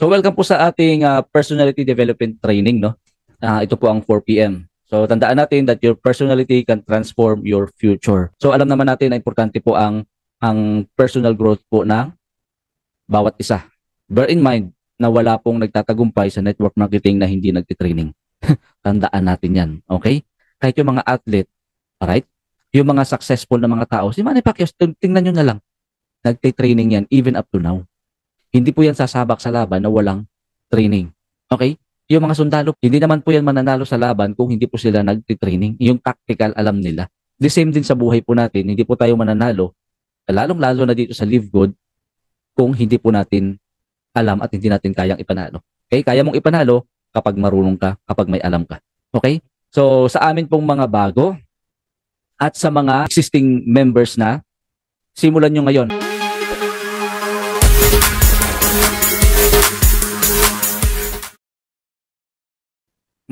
So welcome po sa ating personality development training, no? Ito po ang 4 p.m. So tandaan natin that your personality can transform your future. So alam naman natin na importante po ang personal growth po ng bawat isa. Bear in mind na wala pong nagtatagumpay sa network marketing na hindi nagtitraining. Tandaan natin yan, okay? Kahit yung mga athlete, alright? Yung mga successful na mga tao, si Manny Pacquiao, tingnan nyo na lang, nagtitraining yan even up to now. Hindi po yan sasabak sa laban na walang training. Okay? Yung mga sundalo, hindi naman po yan mananalo sa laban kung hindi po sila nagtitraining. Yung tactical, alam nila. The same din sa buhay po natin, hindi po tayo mananalo, lalong-lalo na dito sa Live Good, kung hindi po natin alam at hindi natin kayang ipanalo. Okay? Kaya mong ipanalo kapag marunong ka, kapag may alam ka. Okay? So, sa amin pong mga bago at sa mga existing members na, simulan nyo ngayon.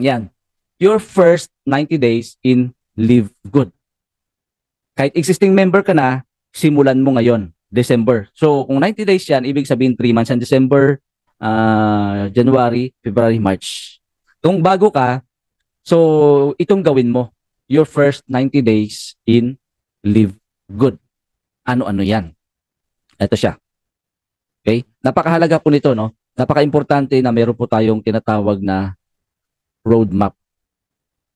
Yan. Your first 90 days in Live Good. Kahit existing member ka na, simulan mo ngayon, December. So, kung 90 days yan, ibig sabihin 3 months yan, December, January, February, March. Kung bago ka, so itong gawin mo, your first 90 days in Live Good. Ano-ano yan? Ito siya. Okay? Napakahalaga po nito, no? Napaka-importante na meron po tayong tinatawag na roadmap.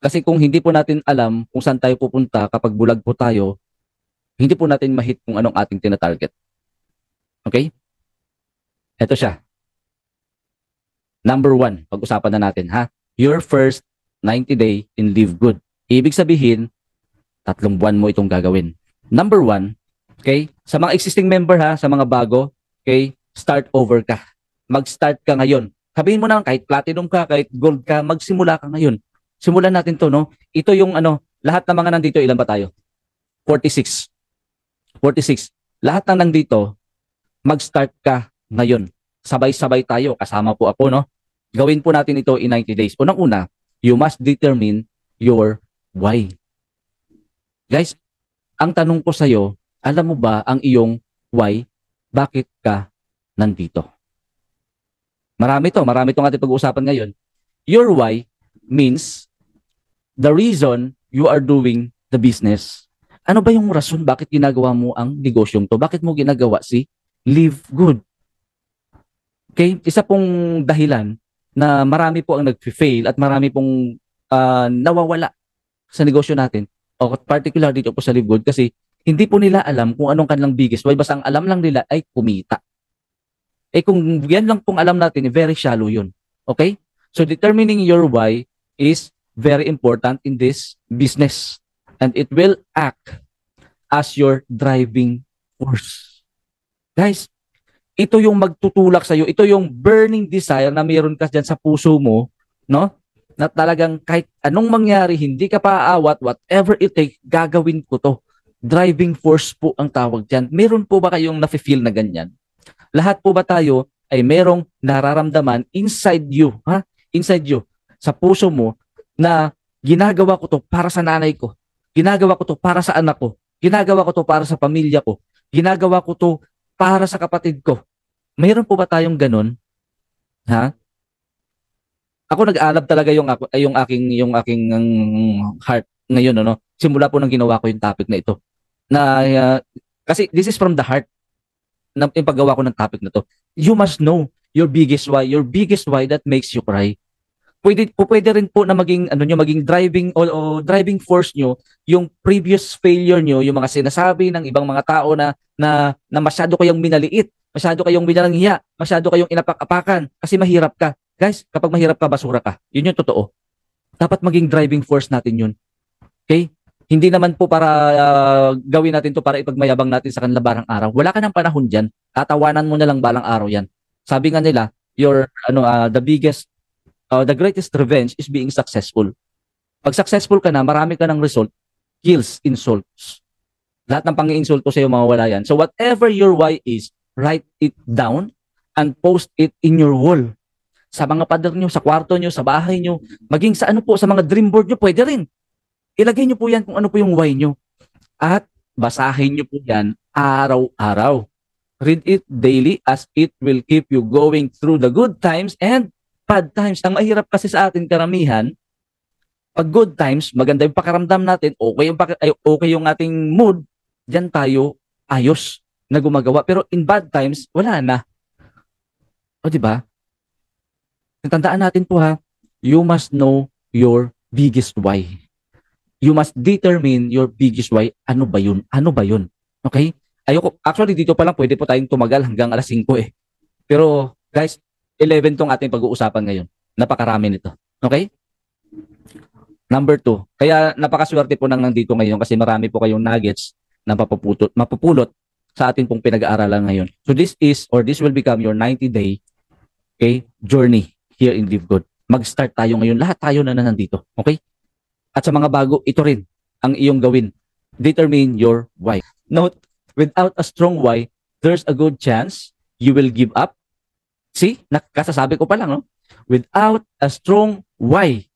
Kasi kung hindi po natin alam kung saan tayo pupunta kapag bulag po tayo, hindi po natin ma-hit kung anong ating tinatarget. Okay? Ito siya. Number 1, pag-usapan na natin, ha? Your first 90 day in Live Good. Ibig sabihin, 3 buwan mo itong gagawin. Number 1, okay? Sa mga existing member, ha? Sa mga bago, okay? Start over ka. Mag-start ka ngayon. Sabihin mo na kahit platinum ka, kahit gold ka, magsimula ka ngayon. Simulan natin to, no? Ito yung lahat ng mga nandito, ilan ba tayo? 46. 46. Lahat ng nandito, mag-start ka ngayon. Sabay-sabay tayo, kasama po ako, no? Gawin po natin ito in 90 days. Unang-una, you must determine your why. Guys, ang tanong ko sa'yo, alam mo ba ang iyong why? Bakit ka nandito? Marami itong ating pag-uusapan ngayon. Your why means the reason you are doing the business. Ano ba yung rason bakit ginagawa mo ang negosyong to? Bakit mo ginagawa si Live Good? Okay? Isa pong dahilan na marami po ang nag-fail at marami pong nawawala sa negosyo natin. O particular dito po sa Live Good kasi hindi po nila alam kung anong kanilang biggest why. Basta ang alam lang nila ay kumita. Kung yan lang pong alam natin, very shallow yun. Okay? So, determining your why is very important in this business. And it will act as your driving force. Guys, ito yung magtutulak sa'yo. Ito yung burning desire na mayroon ka dyan sa puso mo, no? Na talagang kahit anong mangyari, hindi ka paaawat, whatever it takes, gagawin ko to. Driving force po ang tawag dyan. Meron po ba kayong nafe-feel na ganyan? Lahat po ba tayo ay merong nararamdaman inside you, ha? Inside you, sa puso mo, na ginagawa ko to para sa nanay ko, ginagawa ko to para sa anak ko, ginagawa ko to para sa pamilya ko, ginagawa ko to para sa kapatid ko. Mayroon po ba tayong ganun? Ha? Ako nag-aalab talaga yung aking heart ngayon, ano? Simula po nang ginawa ko yung topic na ito. Kasi this is from the heart. Na yung paggawa ko ng topic na to. You must know your biggest why that makes you cry. Pwede rin po na maging maging driving force nyo yung previous failure nyo, yung mga sinasabi ng ibang mga tao na masyado kayong minaliit, masyado kayong binalanghiya, masyado kayong inapak-apakan kasi mahirap ka. Guys, kapag mahirap ka, basura ka. Yun yung totoo. Dapat maging driving force natin yun. Okay? Hindi naman po para gawin natin to para ipagmayabang natin sa kanila balang araw. Wala ka ng panahon diyan. Tatawanan mo na lang balang araw 'yan. Sabi nga nila, the greatest revenge is being successful. Pag successful ka na, marami ka ng result, kills insults. Lahat ng pang-iinsulto sa iyo mawawala 'yan. So whatever your why is, write it down and post it in your wall. Sa mga pader nyo, sa kwarto nyo, sa bahay nyo, maging sa sa mga dream board nyo, pwede rin. Ilagay nyo po yan kung ano po yung why nyo. At basahin nyo po yan araw-araw. Read it daily as it will keep you going through the good times and bad times. Ang mahirap kasi sa atin karamihan, pag good times, maganda yung pakiramdam natin, okay yung ating mood, diyan tayo ayos na gumagawa. Pero in bad times, wala na. O di ba? Tandaan natin po ha, you must know your biggest why. You must determine your biggest why. Ano ba yun? Ano ba yun? Okay? Actually dito pa lang pwede po tayong tumagal hanggang alas 5 eh. Pero guys, 11 tong ating pag-uusapan ngayon. Napakarami nito. Okay? Number 2. Kaya napakaswerte po nang nandito ngayon kasi marami po kayong nuggets na mapupulot sa atin pong pinag-aaralan ngayon. So this will become your 90-day journey here in Live Good. Mag-start tayo ngayon. Lahat tayo na nandito. Okay? At sa mga bago, ito rin ang iyong gawin. Determine your why. Note, without a strong why, there's a good chance you will give up. See? Nakasasabi ko pa lang, no? Without a strong why,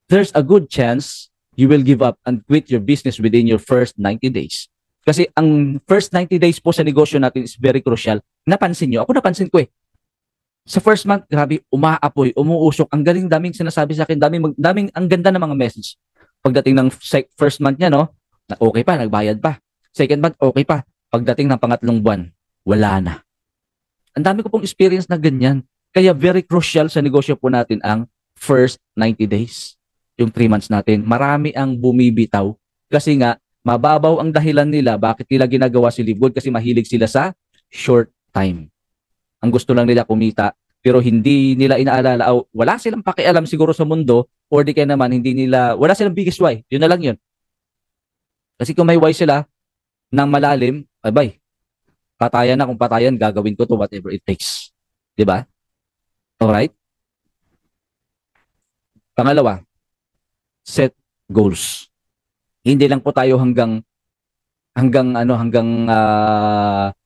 there's a good chance you will give up and quit your business within your first 90 days. Kasi ang first 90 days po sa negosyo natin is very crucial. Napansin nyo? Ako napansin ko eh. Sa first month, grabe, umaapoy, umuusok. Ang galing, daming sinasabi sa akin, daming ang ganda ng mga message. Pagdating ng first month niya, no? Okay pa, nagbayad pa. Second month, okay pa. Pagdating ng pangatlong buwan, wala na. Ang dami ko pong experience na ganyan. Kaya very crucial sa negosyo po natin ang first 90 days. Yung 3 months natin, marami ang bumibitaw kasi nga mababaw ang dahilan nila bakit nila ginagawa si Live Good kasi mahilig sila sa short time. Ang gusto lang nila kumita pero hindi nila inaalala o wala silang pakialam siguro sa mundo or di kaya naman wala silang biggest why. Yun na lang yun. Kasi kung may why sila ng malalim, abay, patayan na kung patayan, gagawin ko to whatever it takes. Diba? Alright? Pangalawa, set goals. Hindi lang po tayo hanggang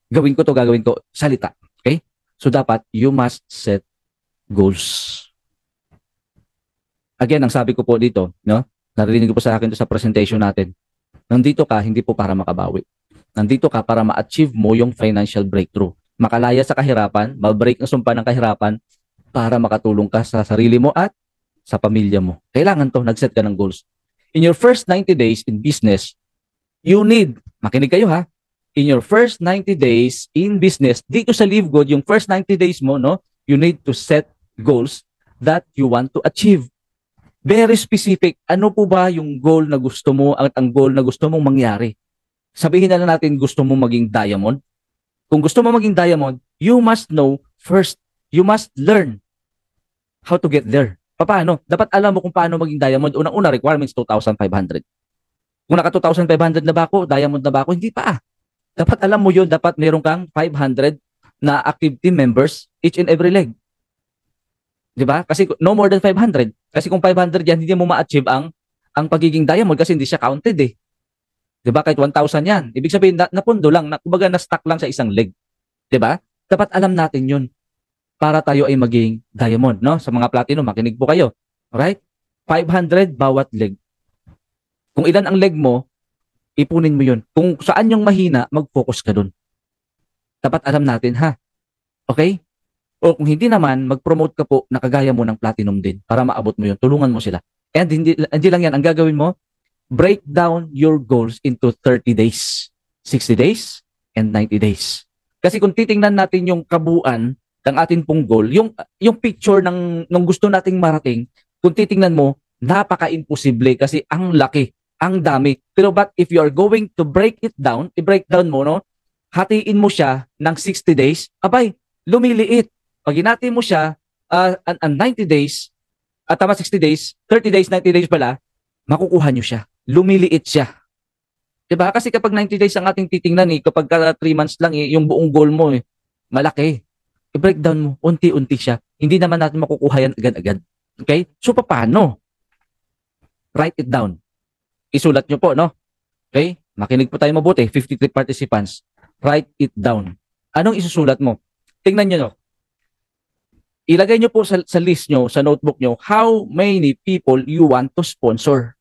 gawin ko, salita. Okay? So dapat you must set goals. Again, ang sabi ko po dito, no? Narinig ko po sa akin sa presentation natin. Nandito ka hindi po para makabawi. Nandito ka para ma-achieve mo yung financial breakthrough. Makalaya sa kahirapan, ma-break ang sumpa ng kahirapan para makatulong ka sa sarili mo at sa pamilya mo. Kailangan to, nag-set ka ng goals. In your first 90 days in business, makinig kayo ha, in your first 90 days in business, dito sa Live Good, yung first 90 days mo, no, you need to set goals that you want to achieve. Very specific. Ano po ba yung goal na gusto mo at ang goal na gusto mong mangyari? Sabihin na lang natin gusto mo maging diamond. Kung gusto mo maging diamond, you must know first, you must learn how to get there. Paano? Dapat alam mo kung paano maging diamond. Unang-una, requirements 2,500. Kung naka 2,500 na ba ako, diamond na ba ako? Hindi pa. Dapat alam mo yun. Dapat meron kang 500 na active team members each and every leg. Diba? Kasi no more than 500. Kasi kung 500 yan, hindi mo ma-achieve ang pagiging diamond kasi hindi siya counted eh. Diba? Kahit 1,000 yan. Ibig sabihin, napundo lang, kumbaga na-stuck lang sa isang leg. Diba? Dapat alam natin yun para tayo ay maging diamond, no? Sa mga platinum, makinig po kayo. Alright? 500 bawat leg. Kung ilan ang leg mo, ipunin mo yun. Kung saan yung mahina, mag-focus ka dun. Dapat alam natin, ha? Okay? O kung hindi naman, mag-promote ka po na kagaya mo ng platinum din para maabot mo yun. Tulungan mo sila. And hindi lang yan. Ang gagawin mo, break down your goals into 30 days, 60 days, and 90 days. Kasi kung titingnan natin yung kabuuan ng ating pong goal, yung picture ng gusto nating marating, kung titingnan mo, napaka-imposible kasi ang laki, ang dami. Pero but if you are going to break it down, i-break down mo, no? Hatiin mo siya ng 60 days, abay, lumiliit. Pag hinati mo siya, 90 days, tama 60 days, 30 days, 90 days pala, makukuha nyo siya. Lumiliit siya. Diba? Kasi kapag 90 days ang ating titingnan, kapag 3 months lang, yung buong goal mo, malaki. I-breakdown mo, unti-unti siya. Hindi naman natin makukuha yan agad-agad. Okay? So, paano? Write it down. Isulat nyo po, no? Okay? Makinig po tayo mabuti. 53 participants. Write it down. Anong isusulat mo? Tingnan nyo, no? Ilagay nyo po sa list nyo, sa notebook nyo, how many people you want to sponsor.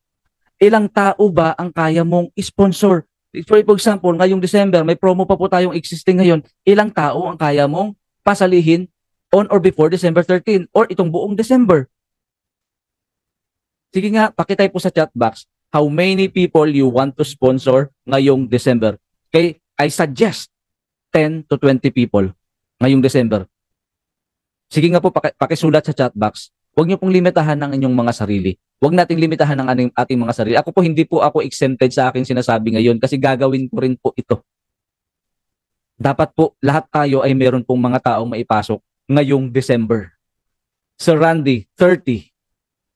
Ilang tao ba ang kaya mong sponsor? For example, ngayong December, may promo pa po tayong existing ngayon. Ilang tao ang kaya mong pasalihin on or before December 13 or itong buong December? Sige nga, pakitype po sa chat box how many people you want to sponsor ngayong December. Okay? I suggest 10 to 20 people ngayong December. Sige nga po, pakisulat sa chat box. Huwag niyo pong limitahan ng inyong mga sarili. Huwag nating limitahan ng ating mga sarili. Ako po, hindi po ako exempted sa aking sinasabi ngayon kasi gagawin ko rin po ito. Dapat po, lahat tayo ay meron pong mga taong maipasok ngayong December. Sir Randy, 30.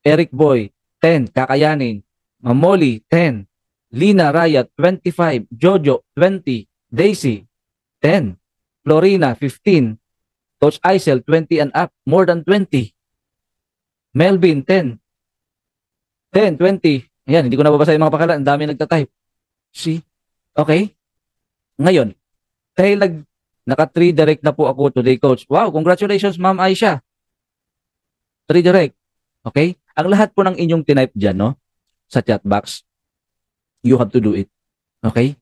Eric Boy, 10. Kakayanin. Mamoli, 10. Lina Rayat, 25. Jojo, 20. Daisy, 10. Florina, 15. Coach Aisel, 20 and up. More than 20. Melvin, 10. 10, 20. Ayan, hindi ko nababasa yung mga pakalan. Ang dami nagtatype. See? Okay? Ngayon, dahil naka-3 direct na po ako today, Coach. Wow, congratulations, Ma'am Aisha. 3 direct. Okay? Ang lahat po ng inyong tinype dyan, no? Sa chat box, you have to do it. Okay?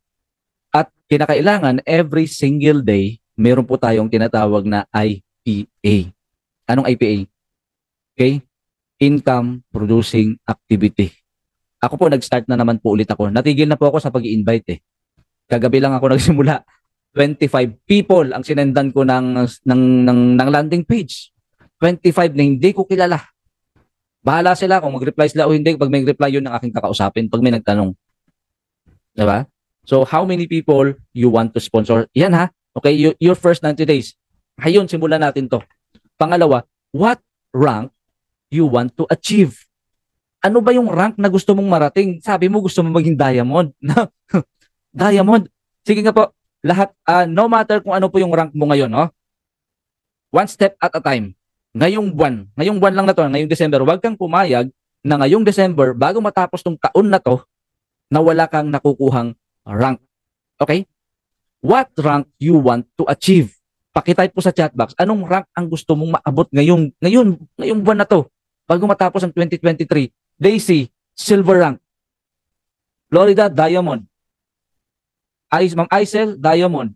At kinakailangan, every single day, meron po tayong tinatawag na IPA. Anong IPA? Okay? Income Producing Activity. Ako po, nag-start na naman po ulit ako. Natigil na po ako sa pag-i-invite eh. Kagabi lang ako nagsimula. 25 people ang sinendan ko ng landing page. 25 na hindi ko kilala. Bahala sila kung mag-reply sila o hindi. Pag may reply, yun ang aking kakausapin. Pag may nagtanong. Diba? So, how many people you want to sponsor? Yan ha. Okay, your first 90 days. Ayun, simulan natin to. Pangalawa, what rank you want to achieve? Ano ba yung rank na gusto mong marating? Sabi mo gusto mong maging diamond. Diamond. Sige nga po, lahat, no matter kung ano po yung rank mo ngayon, no? One step at a time. Ngayong buwan lang na to, ngayong December, huwag kang pumayag na ngayong December, bago matapos tong taon na to, na wala kang nakukuhang rank. Okay? What rank you want to achieve? Pakitype po sa chat box. Anong rank ang gusto mong maabot ngayong buwan na to? Bago matapos ang 2023. Daisy, silver rank. Florida, diamond. Ma'am Aisel, diamond.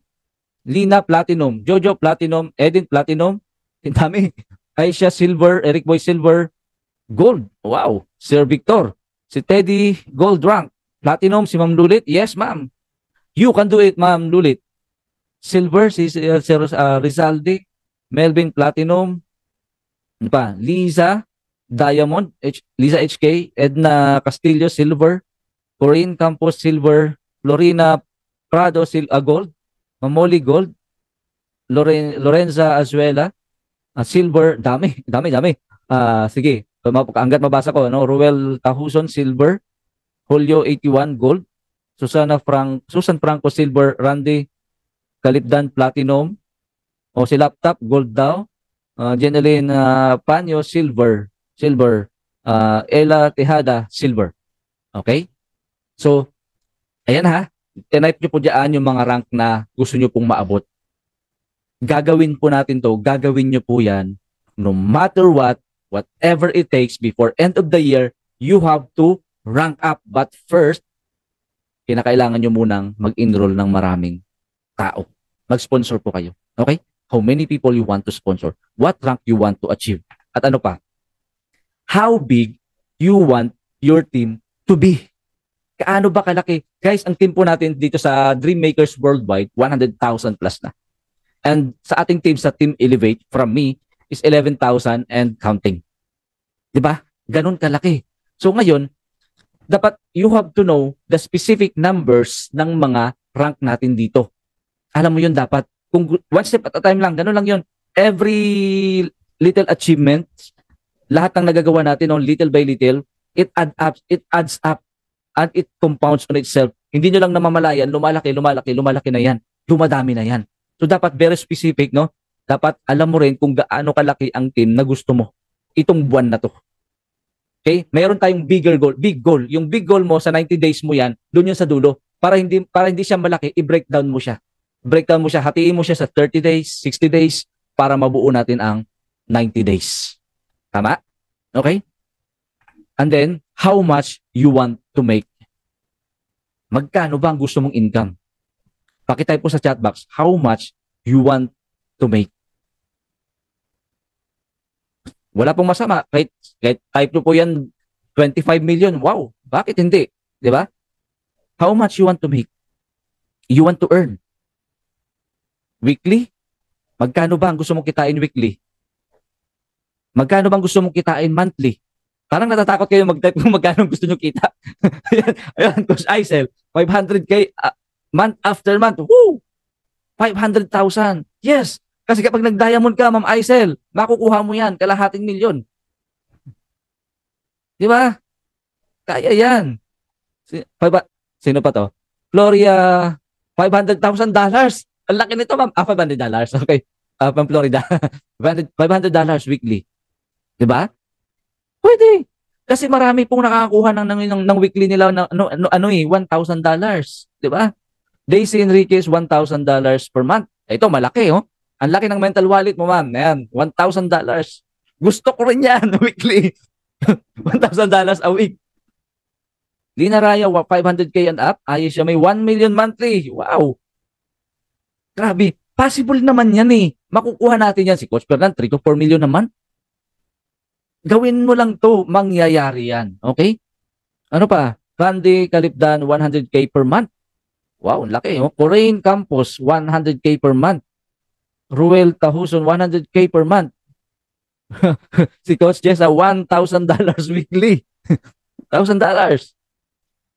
Lina, platinum. Jojo, platinum. Edin, platinum. Dami. Aisha, silver. Eric Boy, silver. Gold. Wow. Sir Victor. Si Teddy, gold rank. Platinum, si Ma'am Lulit. Yes, ma'am. You can do it, Ma'am Lulit. Silver, si Rizaldi. Melvin, platinum. Ano pa? Liza, diamond. Liza HK. Edna Castillo, silver. Corinne Campos, silver. Florina Prado, gold. Mamoli, gold. Lorenza Azuela, silver. Dami. Sige. Hanggat mabasa ko. No? Ruel Tahuson, silver. Julio 81, gold. Susan Franco, silver. Randy Kalipdan, platinum. O si Laptop, gold daw. Jeneline Panyo, silver. Ella Tejada, silver. Okay? So, ayan ha. Type nyo po dyan yung mga rank na gusto nyo pong maabot. Gagawin po natin to. Gagawin nyo po yan. No matter what, whatever it takes before end of the year, you have to rank up. But first, kinakailangan nyo munang mag-enroll ng maraming tao. Mag-sponsor po kayo. Okay? How many people you want to sponsor? What rank you want to achieve? At ano pa? How big you want your team to be? Kaano ba kalaki? Guys, ang team po natin dito sa Dreammakers Worldwide, 100,000 plus na. And sa ating team, sa Team Elevate, from me, is 11,000 and counting. Diba? Ganun kalaki. So ngayon, dapat you have to know the specific numbers ng mga rank natin dito. Alam mo yun dapat. Kung one step at a time lang, ganun lang yun. Every little achievement, lahat ng nagagawa natin on little by little, it adds up, and it compounds on itself. Hindi nyo lang namamalayan, lumalaki na yan. Dumadami na yan. So dapat very specific, no? Dapat alam mo rin kung gaano kalaki ang team na gusto mo itong buwan na to. Okay? Mayroon tayong big goal. Yung big goal mo sa 90 days mo yan, doon yun sa dulo. Para hindi siya malaki, i-breakdown mo siya. Hatiin mo siya sa 30 days, 60 days, para mabuo natin ang 90 days. Tama? Okay? And then, how much you want to make. Magkano ba ang gusto mong income? Pakitype po sa chat box, how much you want to make. Wala pong masama. Kahit type nyo po yan, 25 million. Wow, bakit hindi? Di ba? How much you want to make? You want to earn. Weekly? Magkano ba ang gusto mong kitain weekly? Magkano bang gusto mong kitain monthly? Parang natatakot kayo mag-type kung magkano gusto nyo kita. Ayan, Coach Aisel, 500K month after month. Woo! 500,000. Yes. Kasi kapag nag-diamond ka, Ma'am Aisel, makukuha mo yan, kalahating milyon. Di ba? Kaya yan. Sino pa to? Gloria, $500,000. Ang laki nito, ma'am. $500. Okay. Pang Florida. $500 weekly. Di ba? Pwede. Kasi marami pong nakakakuha ng weekly nila $1,000. Di ba? Daisy Enriquez, $1,000 per month. Ito, malaki, oh. Ang laki ng mental wallet mo, ma'am. Ayan, $1,000. Gusto ko rin yan, weekly. $1,000 a week. Lina Raya, 500K and up. Ayos siya, may 1 million monthly. Wow. Grabe. Possible naman yan eh. Makukuha natin yan. Si Coach Fernan, 3 to 4 million naman. Gawin mo lang to, mangyayari yan. Okay? Ano pa? Randy Calipdan, 100K per month. Wow, laki. Oh. Corain Campos, 100K per month. Ruel Tahuson, 100K per month. Si Coach Jessa, $1,000 weekly. $1,000.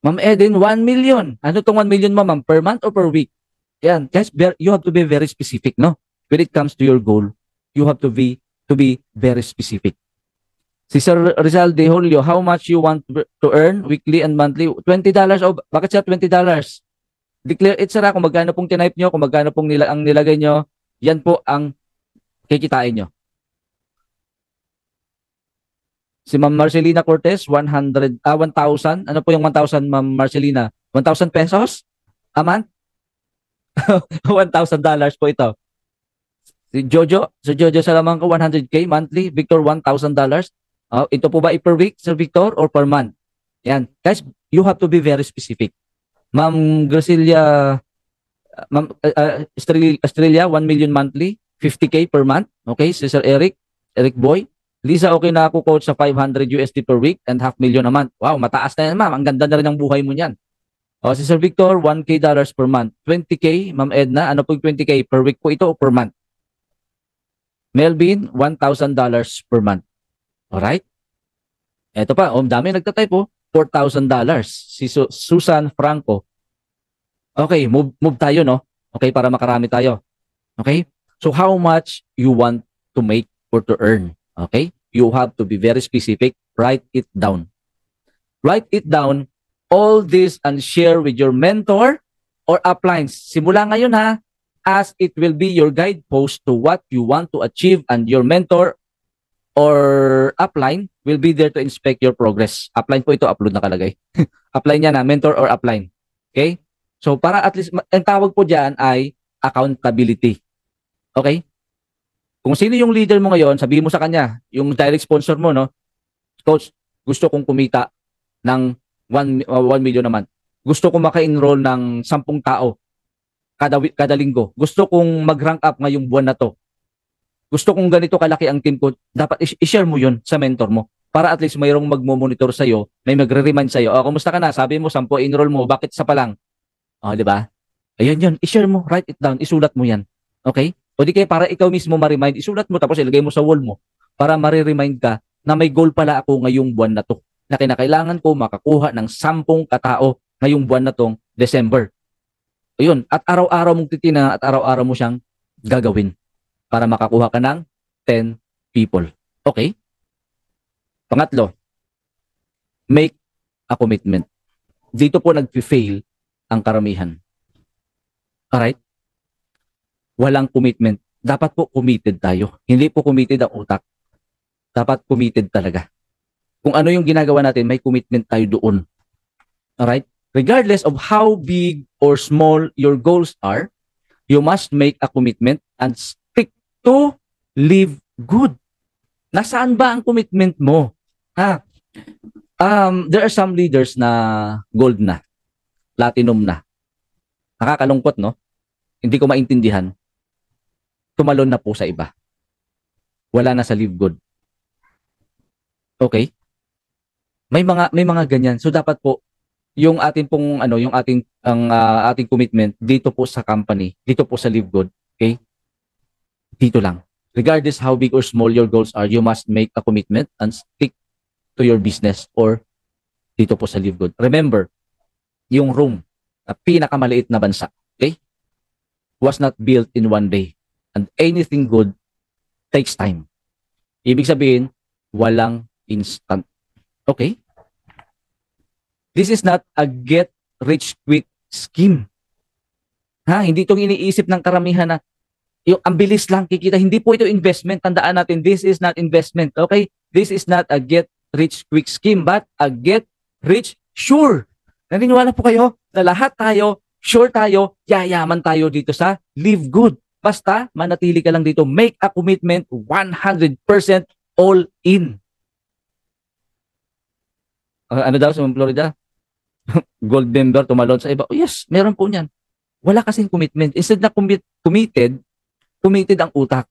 Ma'am Eden, 1 million. Ano tong 1 million, ma'am? Per month or per week? Yan. Guys, you have to be very specific, no? When it comes to your goal, you have to be very specific. Si Sir Rizal De Julio, how much you want to earn weekly and monthly? $20. Oh, bakit siya $20? Declare it, sir. Kung magkano pong tinype nyo, kung magkano pong ang nilagay nyo, yan po ang kikitain nyo. Si Ma'am Marcelina Cortez, 1,000. Ano po yung 1,000, Ma'am Marcelina? 1,000 pesos a month? $1,000 po ito. Si Jojo Salamanca, 100K monthly. Victor, $1,000. Ito po ba per week, Sir Victor, or per month? Yan. Guys, you have to be very specific. Ma'am Gracilia, Ma'am Australia, 1 million monthly. 50K per month. Okay, si Sir Eric Boy. Lisa, okay na ako, coach, sa 500 USD per week and $500,000 a month. Wow, mataas na yan, ma'am. Ang ganda na rin ng buhay mo niyan. Si Sir Victor, $1K per month. 20K, Ma'am Edna, ano po yung 20K? Per week po ito o per month? Melvin, $1,000 per month. Alright? Ito pa, dami nagtatype po. $4,000. Si Susan Franco. Okay, move tayo, no? Okay, para makarami tayo. Okay? So, how much you want to make or to earn? Okay? You have to be very specific. Write it down. Write it down, all this, and share with your mentor or uplines. Simula ngayon, ha, as it will be your guidepost to what you want to achieve, and your mentor or upline will be there to inspect your progress. Upline po ito, upload na kalagay. Upline niya na, mentor or upline. Okay? So, para at least, ang tawag po dyan ay accountability. Okay? Kung sino yung leader mo ngayon, sabihin mo sa kanya, yung direct sponsor mo, no? Coach, gusto kong kumita ng 1 million naman. Gusto kong maka-enroll ng 10 tao kada linggo. Gusto kong mag-rank up ngayong buwan na to. Gusto kong ganito kalaki ang team ko. Dapat i-share mo yun sa mentor mo para at least mayroong magmo-monitor sa'yo, may magre-remind sa'yo. Kumusta ka na? Sabi mo, 10 enroll mo. Bakit isa pa lang? Di ba? Ayun yun. I-share mo. Write it down. Isulat mo yan. Okay? O di kaya para ikaw mismo ma-remind, isulat mo tapos ilagay mo sa wall mo para ma-remind ka na may goal pala ako ngayong buwan na to. Na kinakailangan ko makakuha ng 10 katao ngayong buwan na tong December. Ayun. At araw-araw mong titina at araw-araw mo siyang gagawin para makakuha ka ng 10 people. Okay? Pangatlo, make a commitment. Dito po nag-fail ang karamihan. Alright? Walang commitment. Dapat po committed tayo. Hindi po committed ang utak. Dapat committed talaga. Kung ano yung ginagawa natin, may commitment tayo doon. Alright? Regardless of how big or small your goals are, you must make a commitment and stick to live good. Nasaan ba ang commitment mo? There are some leaders na gold na. platinum na. Nakakalungkot, no? Hindi ko maintindihan. Tumalon na po sa iba. Wala na sa Live Good. Okay? May mga ganyan. So dapat po yung ating pong yung ating commitment dito po sa company, dito po sa Live Good, okay? Dito lang. Regardless how big or small your goals are, you must make a commitment and stick to your business or dito po sa Live Good. Remember, yung room na pinakamaliit na bansa, okay? Was not built in one day. And anything good takes time. Ibig sabihin, walang instant. Okay? This is not a get rich quick scheme. Ha, hindi itong iniisip ng karamihan na yung ang bilis lang kikita. Hindi po ito investment. Tandaan natin, this is not investment. Okay? This is not a get rich quick scheme, but a get rich sure. Naniniwala po kayo na lahat tayo, sure tayo, yayaman tayo dito sa Live Good. Basta manatili ka lang dito. Make a commitment 100% all in. Ano daw sa Florida? Gold member, tumalon sa iba. Oh, yes, meron po niyan. Wala kasing commitment. Instead na committed ang utak.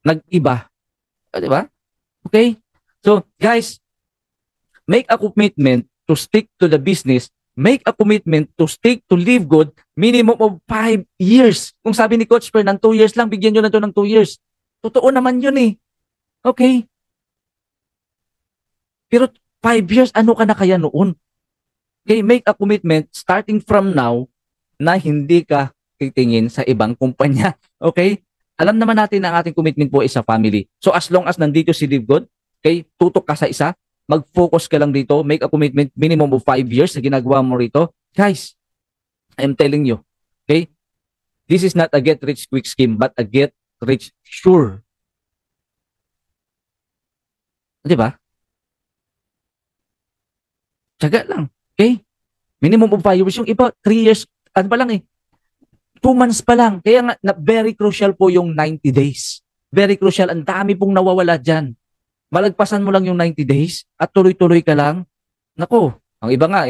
Nag-iba. Di ba? Okay? So, guys, make a commitment to stick to the business. Make a commitment to stick to Live Good minimum of 5 years. Kung sabi ni Coach Per, ng 2 years lang, bigyan nyo na ito ng 2 years. Totoo naman yun eh. Okay? Pero 5 years, ano ka na kaya noon? Okay, make a commitment starting from now na hindi ka titingin sa ibang kumpanya. Okay? Alam naman natin na ang ating commitment po is sa family. So as long as nandito si Live Good, okay, tutok ka sa isa, mag-focus ka lang dito, make a commitment minimum of 5 years sa ginagawa mo rito. Guys, I'm telling you, okay, this is not a get rich quick scheme, but a get rich sure. Di ba? Tiyaga lang. Okay? Minimum of 5 years. Yung iba, 3 years, ano pa lang eh, 2 months pa lang. Kaya nga, very crucial po yung 90 days. Very crucial. Ang dami pong nawawala dyan. Malagpasan mo lang yung 90 days at tuloy-tuloy ka lang. Nako, ang iba nga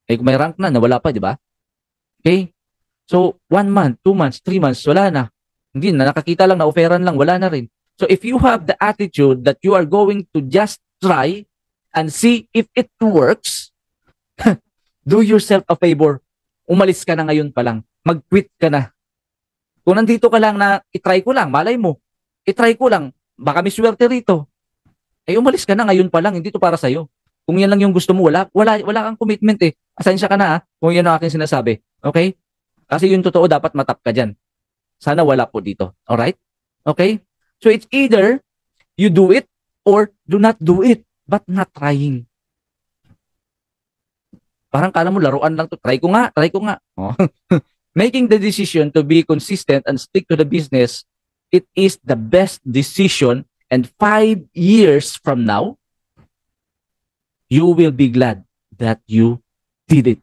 kung may rank na, nawala pa, di ba? Okay? So, 1 month, 2 months, 3 months, wala na. Hindi na, nakakita lang, na-offeran lang, wala na rin. So, if you have the attitude that you are going to just try and see if it works, do yourself a favor. Umalis ka na ngayon pa lang. Mag-quit ka na. Kung nandito ka lang na itry ko lang, malay mo, itry ko lang, baka may swerte rito. Umalis ka na ngayon pa lang, hindi to para sa'yo. Kung yan lang yung gusto mo, wala kang commitment eh. Asensya ka na kung yan ang aking sinasabi. Okay? Kasi yung totoo, dapat matap ka dyan. Sana wala po dito. Alright? Okay? So it's either you do it or do not do it, but not trying. Parang kala mo laruan lang to. Try ko nga. Oh. Making the decision to be consistent and stick to the business, it is the best decision, and 5 years from now, you will be glad that you did it.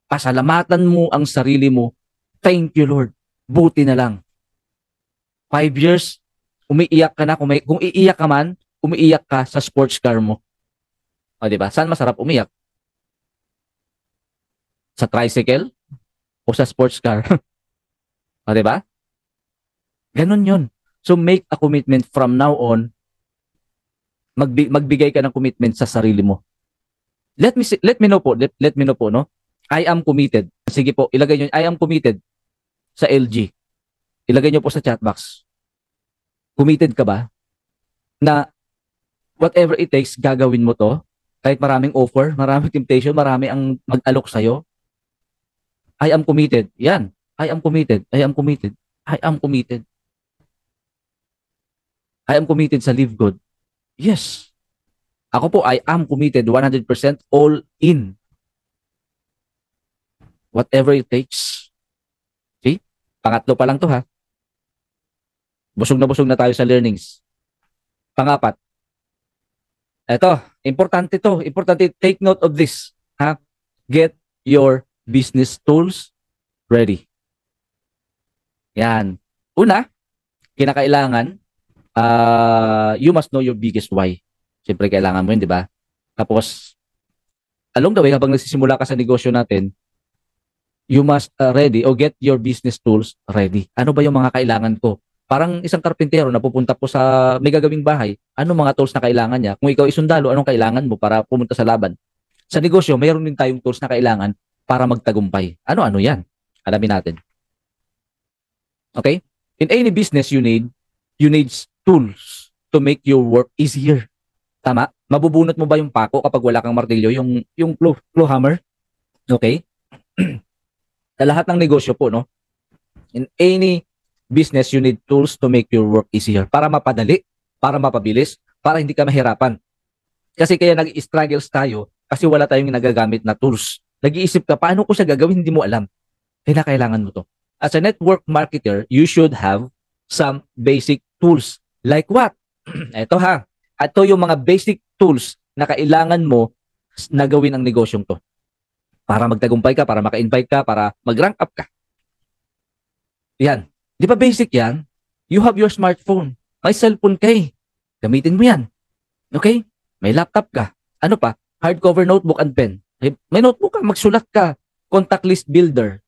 Pasalamatan mo ang sarili mo. Thank you, Lord. Buti na lang. 5 years, umiiyak ka na. Kung iiyak ka man, umiiyak ka sa sports car mo. O, diba? Saan masarap umiyak? Sa tricycle o sa sports car? O, diba? Ganon yun. So, make a commitment from now on. Magbigay ka ng commitment sa sarili mo. Let me know po, no? I am committed. Sige po, ilagay nyo, I am committed sa LG. Ilagay nyo po sa chat box. Committed ka ba? Na whatever it takes, gagawin mo to. Kahit maraming offer, maraming temptation, marami ang mag-alok sa'yo. I am committed. Yan. I am committed. I am committed. I am committed. I am committed sa Live Good. Yes. Ako po, I am committed 100% all in. Whatever it takes. See? Pangatlo pa lang to ha. Busog na tayo sa learnings. Pangapat. Ito, importante to. Importante, take note of this. Ha? Get your business tools ready. Yan. Una, kinakailangan, you must know your biggest why. Siyempre, kailangan mo yun, di ba? Tapos, along the way, habang nagsisimula ka sa negosyo natin, you must ready or get your business tools ready. Ano ba yung mga kailangan ko? Parang isang karpintero na pupunta po sa may gagawing bahay, ano mga tools na kailangan niya? Kung ikaw ay sundalo, anong kailangan mo para pumunta sa laban? Sa negosyo, mayroon din tayong tools na kailangan para magtagumpay. Ano-ano yan? Alamin natin. Okay? In any business you need tools to make your work easier. Tama? Mabubunot mo ba yung pako kapag wala kang martilyo, yung claw hammer? Okay? Sa lahat ng negosyo po, no? In any business, you need tools to make your work easier. Para mapadali, para mapabilis, para hindi ka mahirapan. Kasi kaya nag-struggles tayo kasi wala tayong nagagamit na tools. Nag-iisip ka, paano ko siya gagawin? Hindi mo alam. Kailangan mo to. As a network marketer, you should have some basic tools. Like what? Ito ha. Ito yung mga basic tools na kailangan mo na gawin ang negosyong to. Para magtagumpay ka, para maka-invite ka, para mag-rank up ka. Yan. Di ba basic yan? You have your smartphone. May cellphone ka eh. Gamitin mo yan. Okay? May laptop ka. Ano pa? Hardcover notebook and pen. May notebook ka, magsulat ka. Contact list builder.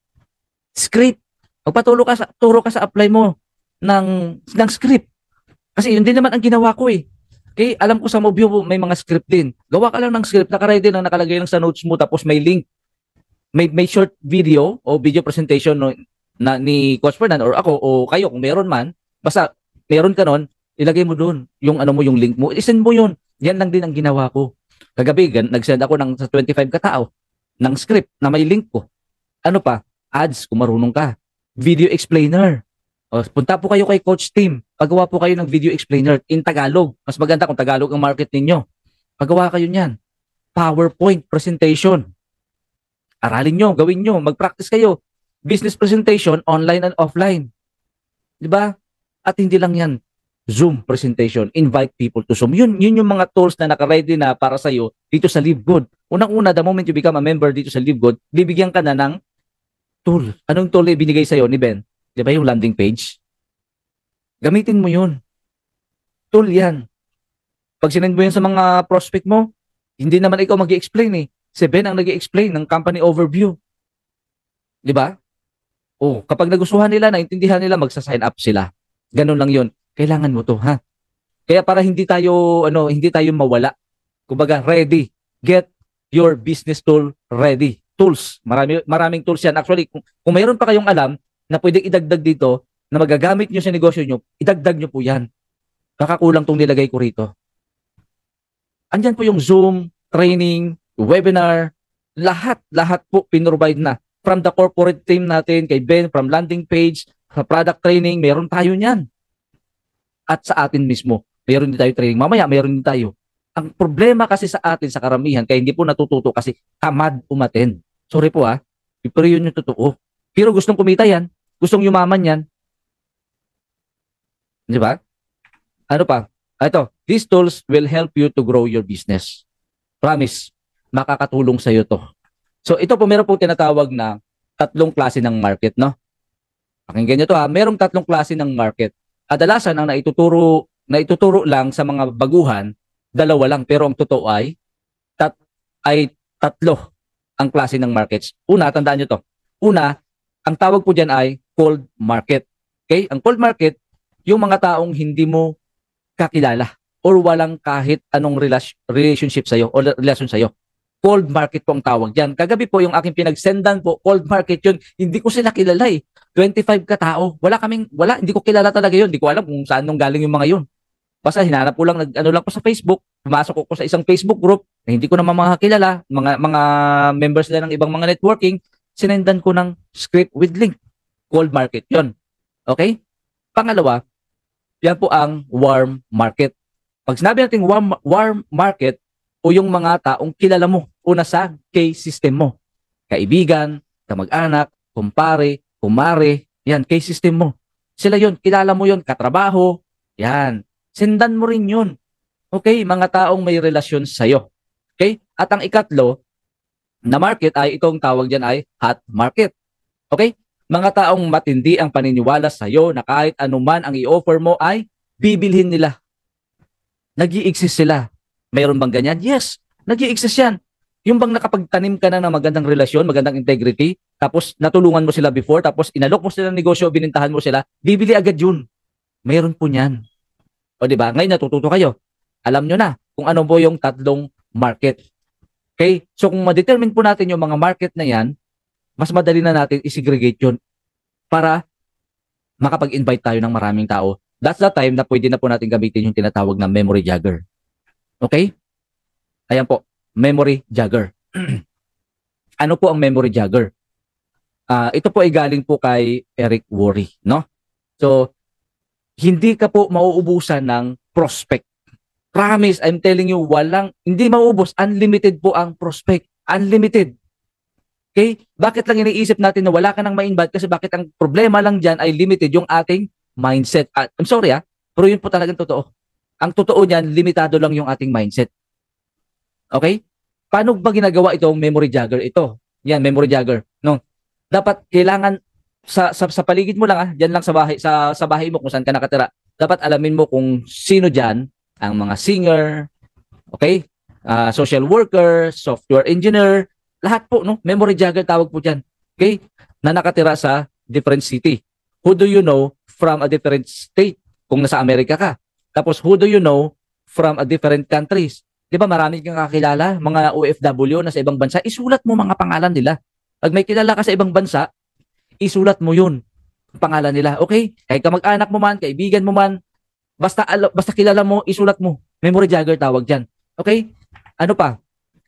Script. Magpaturo ka turo ka sa apply mo ng script. Kasi yun din naman ang ginawa ko eh. Okay? Alam ko sa Movio may mga script din. Gawa ka lang ng script, nakaready lang, nakalagay lang sa notes mo, tapos may link. May short video o video presentation no, na ni Coach Fernan or ako o kayo kung meron man, basta meron ka nun, ilagay mo doon yung ano mo, yung link mo, isend mo yun. Yan lang din ang ginawa ko. Kagabi, nag-send ako ng sa 25 katao ng script na may link ko. Ano pa? Ads kung marunong ka. Video explainer. O, punta po kayo kay Coach Tim. Pagawa po kayo ng video explainer in Tagalog. Mas maganda kung Tagalog ang market ninyo. Pagawa kayo niyan. PowerPoint presentation. Aralin nyo, gawin nyo, mag-practice kayo. Business presentation, online and offline. Diba? At hindi lang yan. Zoom presentation, invite people to Zoom. Yun yung mga tools na naka-ready na para sa'yo dito sa Live Good. Unang-una, the moment you become a member dito sa Live Good, bibigyan ka na ng tool. Anong tool ibinigay sa'yo ni Ben? Diba yung landing page? Gamitin mo yun. Tool yan. Pag sinend mo yun sa mga prospect mo, hindi naman ikaw mag-i-explain eh. Si Ben ang nag-i-explain ng company overview. Di ba? Oh, kapag nagustuhan nila, naintindihan nila, magsa-sign up sila. Ganun lang 'yon. Kailangan mo 'to, ha? Kaya para hindi tayo mawala. Kumbaga, ready. Get your business tool ready. Tools. Maraming tools 'yan. Actually, kung mayroon pa kayong alam na pwedeng idagdag dito na magagamit niyo sa negosyo niyo, idagdag niyo po 'yan. Baka kulang tong nilagay ko rito. Andyan po yung Zoom, training, webinar, lahat po pinrovide na. From the corporate team natin, kay Ben, from landing page, sa product training, meron tayo niyan. At sa atin mismo, meron din tayo training. Mamaya, meron din tayo. Ang problema kasi sa atin, sa karamihan, kaya hindi po natututo kasi tamad umattend. Sorry po ha, pero yun yung totoo. Pero gustong kumita yan, gustong yumaman yan. Di ba? Ano pa? Ito, these tools will help you to grow your business. Promise, makakatulong sa iyo to. So ito po, meron po tinatawag na tatlong klase ng market, no? Pakinggan nyo to ha, merong tatlong klase ng market. Kadalasan ang naituturo lang sa mga baguhan, dalawa lang, pero ang totoo ay tatlo ang klase ng markets. Una, tandaan nyo to. Una, ang tawag po dyan ay cold market. Okay? Ang cold market, yung mga taong hindi mo kakilala or walang kahit anong relationship sa'yo o relasyon sa'yo. Cold market po ang tawag dyan. Kagabi po yung aking pinagsendan po, cold market yun. Hindi ko sila kilala eh. 25 katao. Hindi ko kilala talaga yun. Hindi ko alam kung saan nung galing yung mga yun. Basta hinanap ko lang, lang po sa Facebook. Pumasok ko sa isang Facebook group na hindi ko naman makakilala. Mga members nila ng ibang mga networking. Sinendan ko ng script with link. Cold market yun. Okay? Pangalawa, yan po ang warm market. Pag sinabi natin warm market, o yung mga taong kilala mo, una sa K-system mo. Kaibigan, kamag-anak, kumpare, kumare, yan, K-system mo. Sila yun, kilala mo yun, katrabaho, yan. Sendan mo rin yun. Okay, mga taong may relasyon sa'yo. Okay? At ang ikatlo, na market ay itong tawag dyan ay hot market. Okay? Mga taong matindi ang paniniwala sa'yo na kahit anuman ang i-offer mo ay bibilhin nila. Nag-i-exist sila. Mayroon bang ganyan? Yes, nag-i-exist yan. Yung bang nakapagtanim ka na ng magandang relasyon, magandang integrity, tapos natulungan mo sila before, tapos inalok mo sila ng negosyo, binintahan mo sila, bibili agad yun. Mayroon po niyan. O di ba? Ngayon natututo kayo. Alam nyo na kung ano po yung tatlong market. Okay? So kung ma-determine po natin yung mga market na yan, mas madali na natin i-segregate yun para makapag-invite tayo ng maraming tao. That's the time na pwede na po natin gamitin yung tinatawag na memory jogger. Okay? Ayan po, memory jogger. Ano po ang memory jogger? Ito po ay galing po kay Eric Worre, no? So, hindi ka po mauubusan ng prospect. Promise, I'm telling you, hindi mauubos. Unlimited po ang prospect. Unlimited. Okay? Bakit lang iniisip natin na wala ka nang ma-invite? Kasi bakit ang problema lang dyan ay limited yung ating mindset. I'm sorry pero yun po talagang totoo. Ang totoo niyan, limitado lang yung ating mindset. Okay? Paano ba ginagawa itong memory jogger? Ito. Yan, memory jogger. No? Dapat kailangan sa paligid mo lang diyan lang sa bahay mo kung saan ka nakatira. Dapat alamin mo kung sino diyan ang mga singer, okay? Social worker, software engineer, lahat po, no? Memory jogger tawag po diyan. Okay? Na nakatira sa different city. Who do you know from a different state kung nasa Amerika ka? Tapos who do you know from a different countries? 'Di ba marami kang kakilala, mga OFW na sa ibang bansa, isulat mo mga pangalan nila. Pag may kilala ka sa ibang bansa, isulat mo 'yun, pangalan nila. Okay? Kahit kamag-anak mo man, kaibigan mo man, basta kilala mo, isulat mo. Memory jogger tawag diyan. Okay? Ano pa?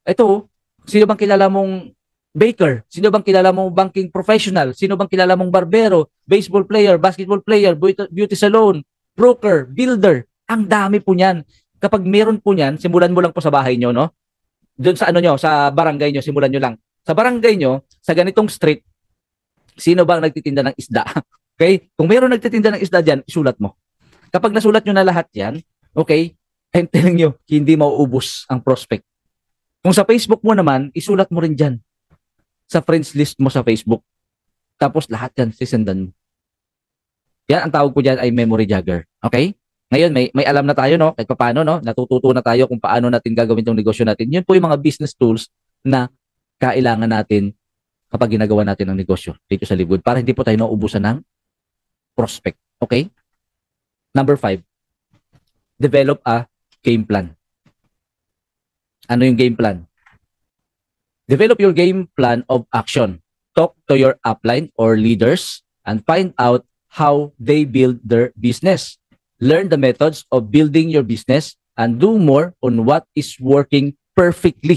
Ito, sino bang kilala mong baker? Sino bang kilala mong banking professional? Sino bang kilala mong barbero, baseball player, basketball player, beauty salon, broker, builder? Ang dami po niyan. Kapag meron po niyan, simulan mo lang po sa bahay nyo, no? Doon sa ano nyo, sa barangay nyo, simulan nyo lang. Sa barangay nyo, sa ganitong street, sino bang nagtitinda ng isda? Okay? Kung meron nagtitinda ng isda dyan, isulat mo. Kapag nasulat nyo na lahat yan, okay, I'm telling you, hindi mauubos ang prospect. Kung sa Facebook mo naman, isulat mo rin dyan. Sa friends list mo sa Facebook. Tapos lahat yan, sisendan mo. Yan, ang tawag ko dyan ay memory jogger. Okay? Ngayon, may alam na tayo, no? Kahit paano, no? Natututo na tayo kung paano natin gagawin itong negosyo natin. Yun po yung mga business tools na kailangan natin kapag ginagawa natin ang negosyo dito sa Livegood para hindi po tayo nauubusan ng prospect. Okay? Number 5, develop a game plan. Ano yung game plan? Develop your game plan of action. Talk to your upline or leaders and find out how they build their business. Learn the methods of building your business and do more on what is working perfectly.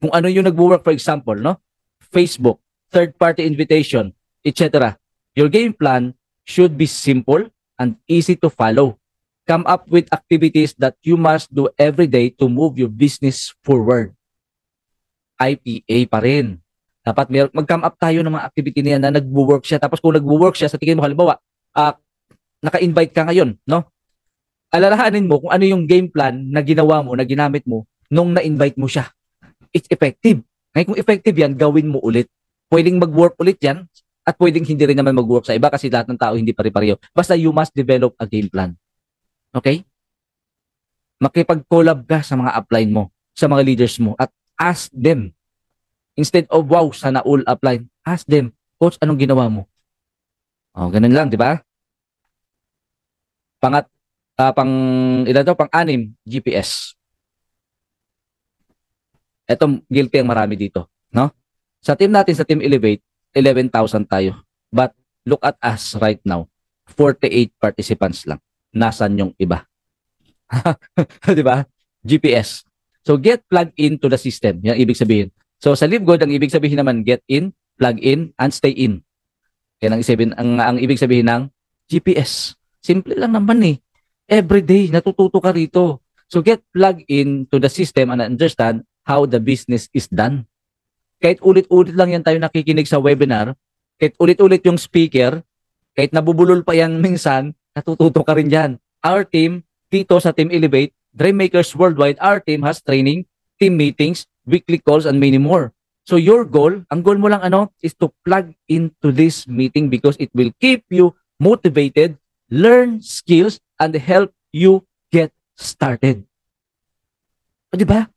Kung ano yung nagwo-work, for example, no? Facebook, third-party invitation, etc. Your game plan should be simple and easy to follow. Come up with activities that you must do every day to move your business forward. IPA pa rin. Dapat mag-come up tayo ng mga activity niya na nagwo-work siya. Tapos kung nagwo-work siya, sa tingin mo, halimbawa, naka-invite ka ngayon, no? Alalahanin mo kung ano yung game plan na ginawa mo, na ginamit mo, nung na-invite mo siya. It's effective. Ngayon kung effective yan, gawin mo ulit. Pwedeng mag-work ulit yan, at pwedeng hindi rin naman mag-work sa iba kasi lahat ng tao hindi pare-pareho. Basta you must develop a game plan. Okay? Makipag-collab ka sa mga upline mo, sa mga leaders mo, at ask them. Instead of, wow, sana all upline, ask them, coach, anong ginawa mo? Ganun lang, di ba? Pang-anim, GPS. Ito, guilty ang marami dito, no? Sa team natin, sa Team Elevate, 11,000 tayo. But look at us right now. 48 participants lang. Nasaan yung iba? Di ba? GPS. So, get plugged into the system. Yan ibig sabihin. So, sa Livegood, ang ibig sabihin naman, get in, plug in, and stay in. Yan ang ibig sabihin ng GPS. Simple lang naman eh. Every day, natututo ka rito. So, get plugged into the system and understand how the business is done. Kahit ulit-ulit lang yan tayo nakikinig sa webinar, kahit ulit-ulit yung speaker, kahit nabubulol pa yan minsan, natututo ka rin dyan. Our team, dito sa Team Elevate, Dreammakers Worldwide, our team has training, team meetings, weekly calls, and many more. So your goal, ang goal mo lang is to plug into this meeting because it will keep you motivated, learn skills, and help you get started. O, diba?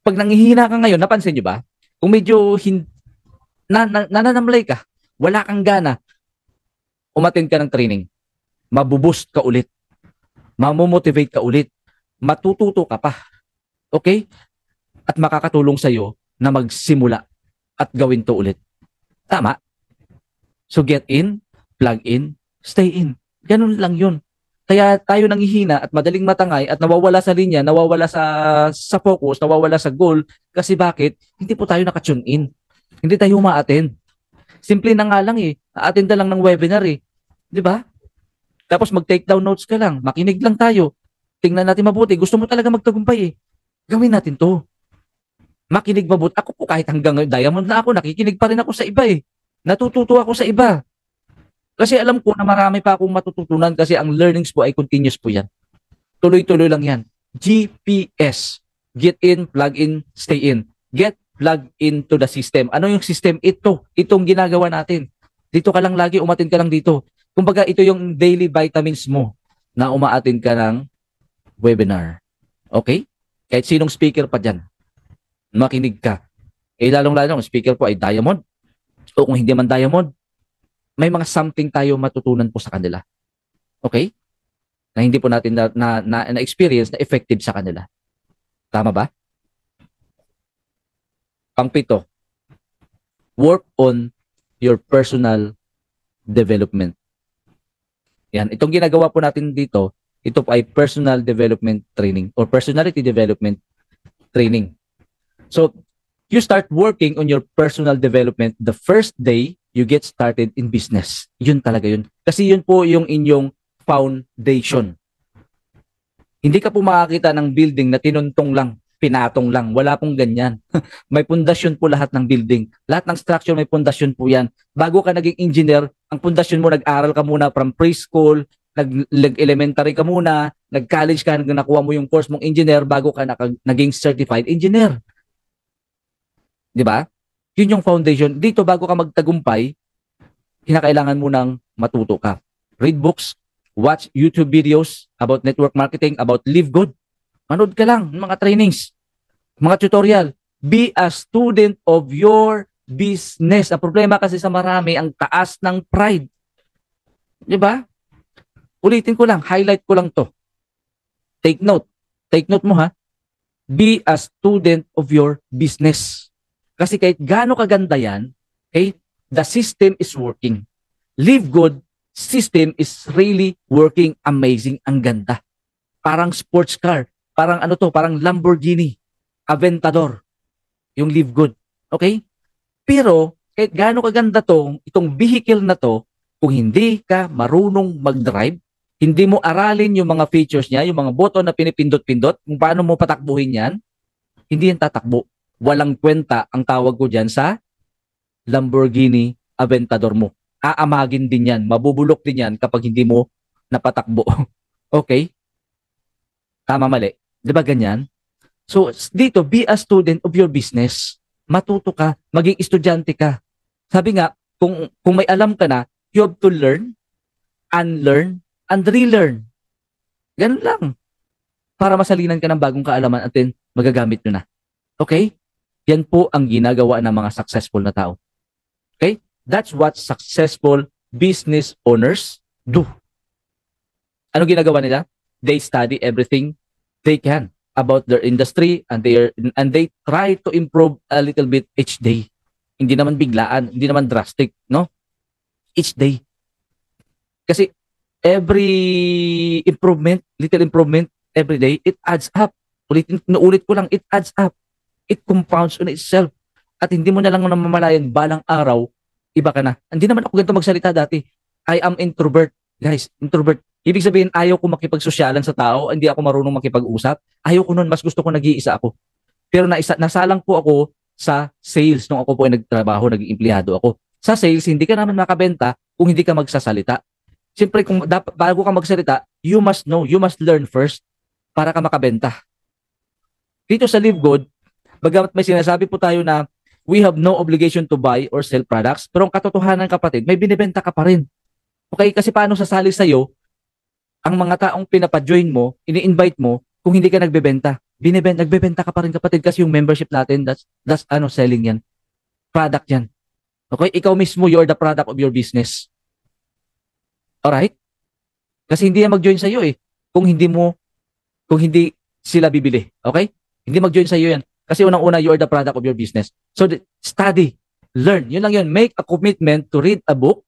Pag nanghihina ka ngayon, napansin nyo ba? Kung medyo nananamlay ka, wala kang gana, umattend ka ng training, mabuboost ka ulit, mamomotivate ka ulit, matututo ka pa. Okay? At makakatulong sa'yo na magsimula at gawin to ulit. Tama? So get in, plug in, stay in. Ganun lang yun. Kaya tayo nanghihina at madaling matangay at nawawala sa linya, nawawala sa focus, nawawala sa goal. Kasi bakit? Hindi po tayo nakatune in. Hindi tayo ma-attend. Simple na nga lang A-attend na lang ng webinar Di ba? Tapos mag-take down notes ka lang. Makinig lang tayo. Tingnan natin mabuti. Gusto mo talaga magtagumpay Gawin natin to. Makinig mabuti. Ako po kahit hanggang diamond na ako, nakikinig pa rin ako sa iba Natututo ako sa iba. Kasi alam ko na marami pa akong matututunan kasi ang learnings po ay continuous po yan. Tuloy-tuloy lang yan. GPS. Get in, plug in, stay in. Get plug into the system. Ano yung system? Itong ginagawa natin. Dito ka lang lagi, umatin ka lang dito. Kumbaga, ito yung daily vitamins mo na umaatin ka ng webinar. Okay? Kahit sinong speaker pa dyan, makinig ka. Lalong-lalong, speaker po ay diamond. O kung hindi man diamond, may mga something tayo matutunan po sa kanila. Okay? Na hindi po natin na-experience na effective sa kanila. Tama ba? Pang-7, work on your personal development. Yan. Itong ginagawa po natin dito, ito po ay personal development training or personality development training. So, you start working on your personal development the first day you get started in business. Yun talaga yun. Kasi yun po yung inyong foundation. Hindi ka po makakita ng building na tinuntong lang, pinatong lang. Wala pong ganyan. May pundasyon po lahat ng building. Lahat ng structure may pundasyon po yan. Bago ka naging engineer, ang pundasyon mo, nag-aral ka muna from preschool, nag-elementary ka muna, nag-college ka, nakuha mo yung course mong engineer bago ka naging certified engineer. Di ba? Yun yung foundation. Dito, bago ka magtagumpay, kinakailangan mo nang matuto ka. Read books, watch YouTube videos about network marketing, about Live Good. Manood ka lang ng mga trainings, mga tutorial. Be a student of your business. Ang problema kasi sa marami, ang taas ng pride. Di ba? Ulitin ko lang, highlight ko lang to. Take note. Take note mo Be a student of your business. Kasi kahit gaano kaganda yan, okay, the system is working. Live Good system is really working amazing. Ang ganda. Parang sports car. Parang parang Lamborghini. Aventador. Yung Live Good. Okay? Pero, kahit gaano kaganda itong vehicle na to, kung hindi ka marunong mag-drive, hindi mo aralin yung mga features niya, yung mga button na pinipindot-pindot, kung paano mo patakbuhin yan, hindi yan tatakbo. Walang kwenta ang tawag ko dyan sa Lamborghini Aventador mo. Aamagin din yan. Mabubulok din yan kapag hindi mo napatakbo. Okay? Tama, mali. Di ba ganyan? So, dito, be a student of your business. Matuto ka, maging estudyante ka. Sabi nga, kung may alam ka na, you have to learn, unlearn, and relearn. Ganun lang. Para masalinan ka ng bagong kaalaman at then magagamit nyo na. Okay? Yan po ang ginagawa ng mga successful na tao. Okay? That's what successful business owners do. Ano ginagawa nila? They study everything they can about their industry and they try to improve a little bit each day. Hindi naman biglaan, hindi naman drastic, no? Each day. Kasi every improvement, little improvement every day, it adds up. Ulit ko lang, it adds up. It compounds on itself. At hindi mo na lang namamalayan, balang araw, iba ka na. Hindi naman ako ganito magsalita dati. I am introvert. Guys, introvert. Ibig sabihin, ayaw ko makipagsosyalan sa tao, hindi ako marunong makipag-usap. Ayaw ko nun, mas gusto ko nag-iisa ako. Pero nasalang po ako sa sales nung ako po ay nagtrabaho, naging empleyado ako. Sa sales, hindi ka naman makabenta kung hindi ka magsasalita. Siyempre, bago ka magsalita, you must know, you must learn first para ka makabenta. Dito sa Live Good, bagamat may sinasabi po tayo na we have no obligation to buy or sell products, pero ang katotohanan, kapatid, may binibenta ka pa rin. Okay? Kasi paano sasali sa'yo ang mga taong pinapa-join mo, ini-invite mo, kung hindi ka nagbebenta? nagbebenta ka pa rin kapatid kasi yung membership natin, that's ano, selling yan. Product yan. Okay? Ikaw mismo, you're the product of your business. Alright? Kasi hindi yan mag-join sa iyo eh. Kung hindi sila bibili. Okay? Hindi mag-join sa iyo yan. Kasi unang-una, you are the product of your business. So, study, learn. Yun lang yun. Make a commitment to read a book.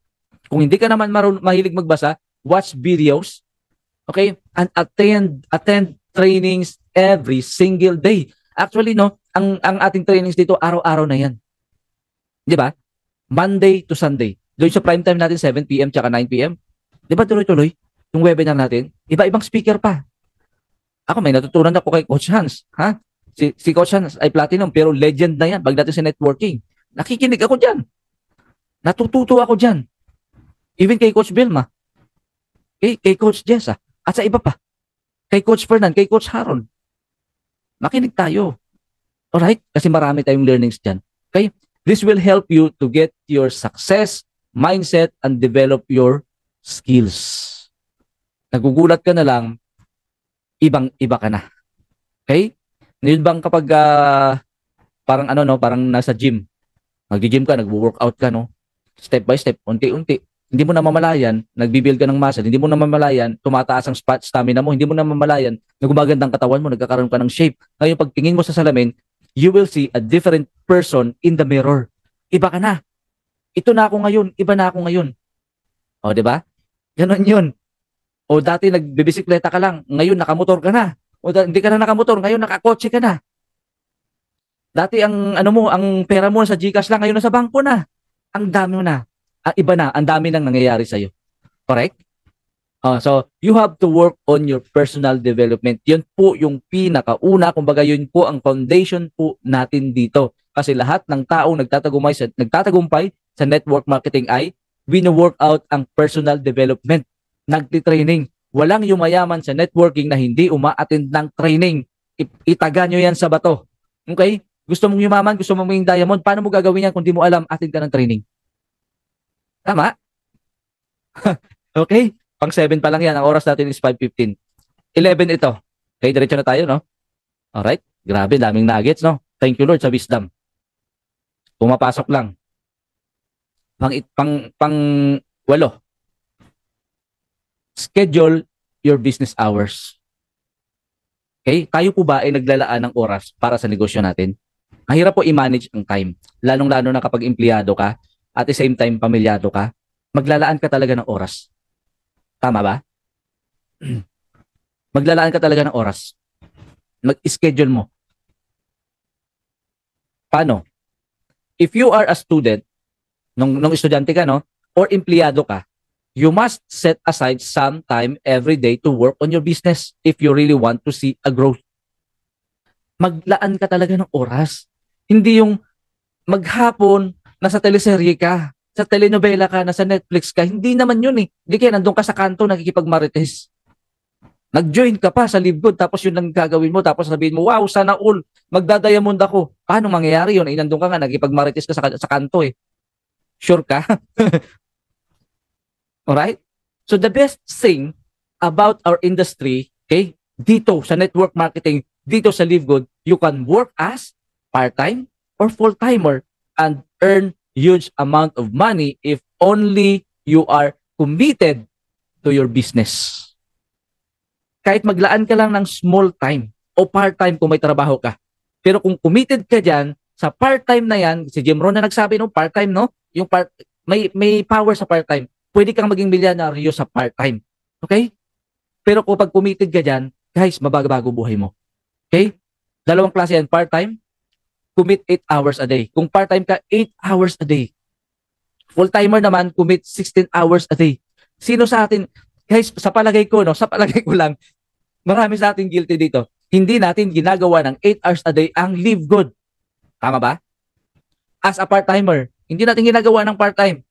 Kung hindi ka naman mahilig magbasa, watch videos. Okay? And attend trainings every single day. Actually, no, ang ating trainings dito, araw-araw na yan. Di ba? Monday to Sunday. Doon sa prime time natin, 7 p.m. tsaka 9 p.m. Di ba tuloy-tuloy? Yung webinar natin, iba-ibang speaker pa. Ako, may natutunan ako kay Coach Hans. Ha? Si Coach Hans ay platinum, pero legend na yan pagdating sa networking. Nakikinig ako dyan. Natututo ako dyan. Even kay Coach Vilma. Kay Coach Jessa. At sa iba pa. Kay Coach Fernan, kay Coach Harold. Makinig tayo. Alright? Kasi marami tayong learnings dyan. Okay? This will help you to get your success, mindset, and develop your skills. Nagugulat ka na lang, ibang-iba ka na. Okay? Ngayon bang kapag parang ano no, parang nasa gym. Nag-gym ka, nag-workout ka no. Step by step, unti-unti. Hindi mo namamalayan, nagbibuild ka ng muscle, hindi mo namamalayan, tumataas ang stamina mo, hindi mo namamalayan, nagumagandang katawan mo, nagkakaroon ka ng shape. Ngayon pagtingin mo sa salamin, you will see a different person in the mirror. Iba ka na. Ito na ako ngayon, iba na ako ngayon. O, di ba? Ganon yun. O dati nagbibisikleta ka lang, ngayon nakamotor ka na. O hindi ka na nakamotor, ngayon nakakotse ka na. Dati ang ano mo, ang pera mo sa GCash lang, ngayon nasa bangko na. Ang dami mo na. Iba na, ang dami nang nangyayari sa iyo. Correct? So, you have to work on your personal development. Yun po yung pinakauna, kumbaga yun po ang foundation po natin dito. Kasi lahat ng taong nagtatagumpay sa network marketing ay wino-work out ang personal development. Nagti-training. Walang yumayaman sa networking na hindi uma-attend ng training. Itaga nyo yan sa bato. Okay? Gusto mong yumaman, gusto mong maging diamond, paano mo gagawin yan kung di mo alam, attend ka ng training? Tama? Okay? Pang 7 pa lang yan. Ang oras natin is 5:15. 11 ito. Okay, diretso na tayo, no? Alright? Grabe, daming nuggets, no? Thank you, Lord, sa wisdom. Pumapasok lang. Pang 8. Schedule your business hours. Okay? Tayo po ba ay naglalaan ng oras para sa negosyo natin? Mahirap po i-manage ang time. Lalong-lalo na kapag empleyado ka, at the same time pamilyado ka, maglalaan ka talaga ng oras. Tama ba? Maglalaan ka talaga ng oras. Mag-schedule mo. Paano? If you are a student, nung estudyante ka, no? Or empleyado ka, you must set aside some time every day to work on your business if you really want to see a growth. Maglaan ka talaga ng oras. Hindi yung maghapon, nasa teleserye ka, sa telenovela ka, nasa Netflix ka. Hindi naman yun eh. Hindi kaya nandun ka sa kanto, nakikipagmarites. Nag-join ka pa sa Live Good, tapos yun ang gagawin mo, tapos sabihin mo, wow, sana all, magdadayamond ako. Paano mangyayari yun? Eh, nandun ka nga, nakikipagmarites ka sa kanto eh. Sure ka? Alright? So the best thing about our industry, okay, dito sa network marketing, dito sa Live Good, you can work as part-time or full-timer and earn huge amount of money if only you are committed to your business. Kahit maglaan ka lang ng small time o part-time kung may trabaho ka. Pero kung committed ka dyan, sa part-time na yan, si Jim Rohn na nagsabi, no, part-time, no? Yung may power sa part-time. Pwede kang maging milyonaryo sa part-time. Okay? Pero kung pag committed ka dyan, guys, mabago buhay mo. Okay? Dalawang klase yan, part-time, commit 8 hours a day. Kung part-time ka, 8 hours a day. Full-timer naman, commit 16 hours a day. Sino sa atin, guys, sa palagay ko lang, marami sa atin guilty dito. Hindi natin ginagawa ng 8 hours a day ang Live Good. Tama ba? As a part-timer, hindi natin ginagawa ng part-time.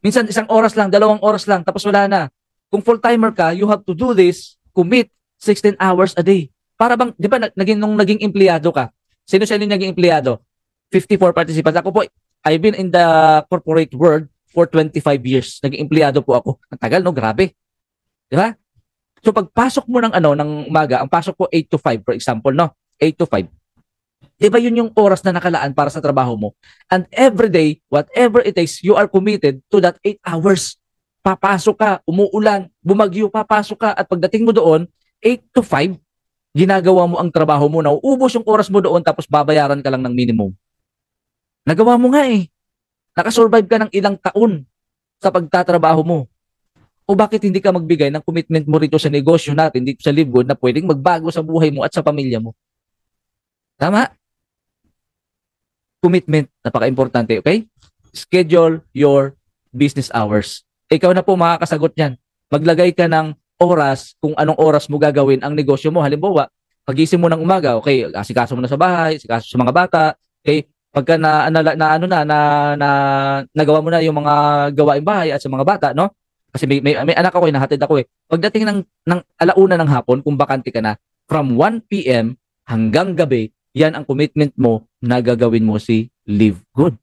Minsan, 1 oras lang, 2 oras lang, tapos wala na. Kung full-timer ka, you have to do this, commit 16 hours a day. Para bang, di ba, nung naging empleyado ka, sino siya naging empleyado? 54 participants. Ako po, I've been in the corporate world for 25 years. Naging empleyado po ako. Ang tagal, no? Grabe. Di ba? So pagpasok mo ng ng umaga, ang pasok ko 8 to 5 for example, no? 8 to 5. 'Di ba yun yung oras na nakalaan para sa trabaho mo? And every day, whatever it takes, you are committed to that 8 hours. Papasok ka, umuulan, bumagyo, papasok ka at pagdating mo doon, 8 to 5, ginagawa mo ang trabaho mo, nauubos yung oras mo doon tapos babayaran ka lang ng minimum. Nagawa mo nga eh. Nakasurvive ka ng ilang taon sa pagtatrabaho mo. O bakit hindi ka magbigay ng commitment mo rito sa negosyo natin, dito sa Live Good, na pwedeng magbago sa buhay mo at sa pamilya mo? Tama? Commitment, napaka-importante, okay? Schedule your business hours. Ikaw na po makakasagot niyan. Maglagay ka ng oras kung anong oras mo gagawin ang negosyo mo. Halimbawa, pagising mo ng umaga, okay, asikaso mo na sa bahay, asikaso sa mga bata, okay? Pagka nagawa mo na yung mga gawaing bahay at sa mga bata, no? Kasi may anak ako, nahatid ako eh. Pagdating ng alauna ng hapon, kung bakante ka na, from 1 p.m. hanggang gabi, yan ang commitment mo na gagawin mo si Live Good.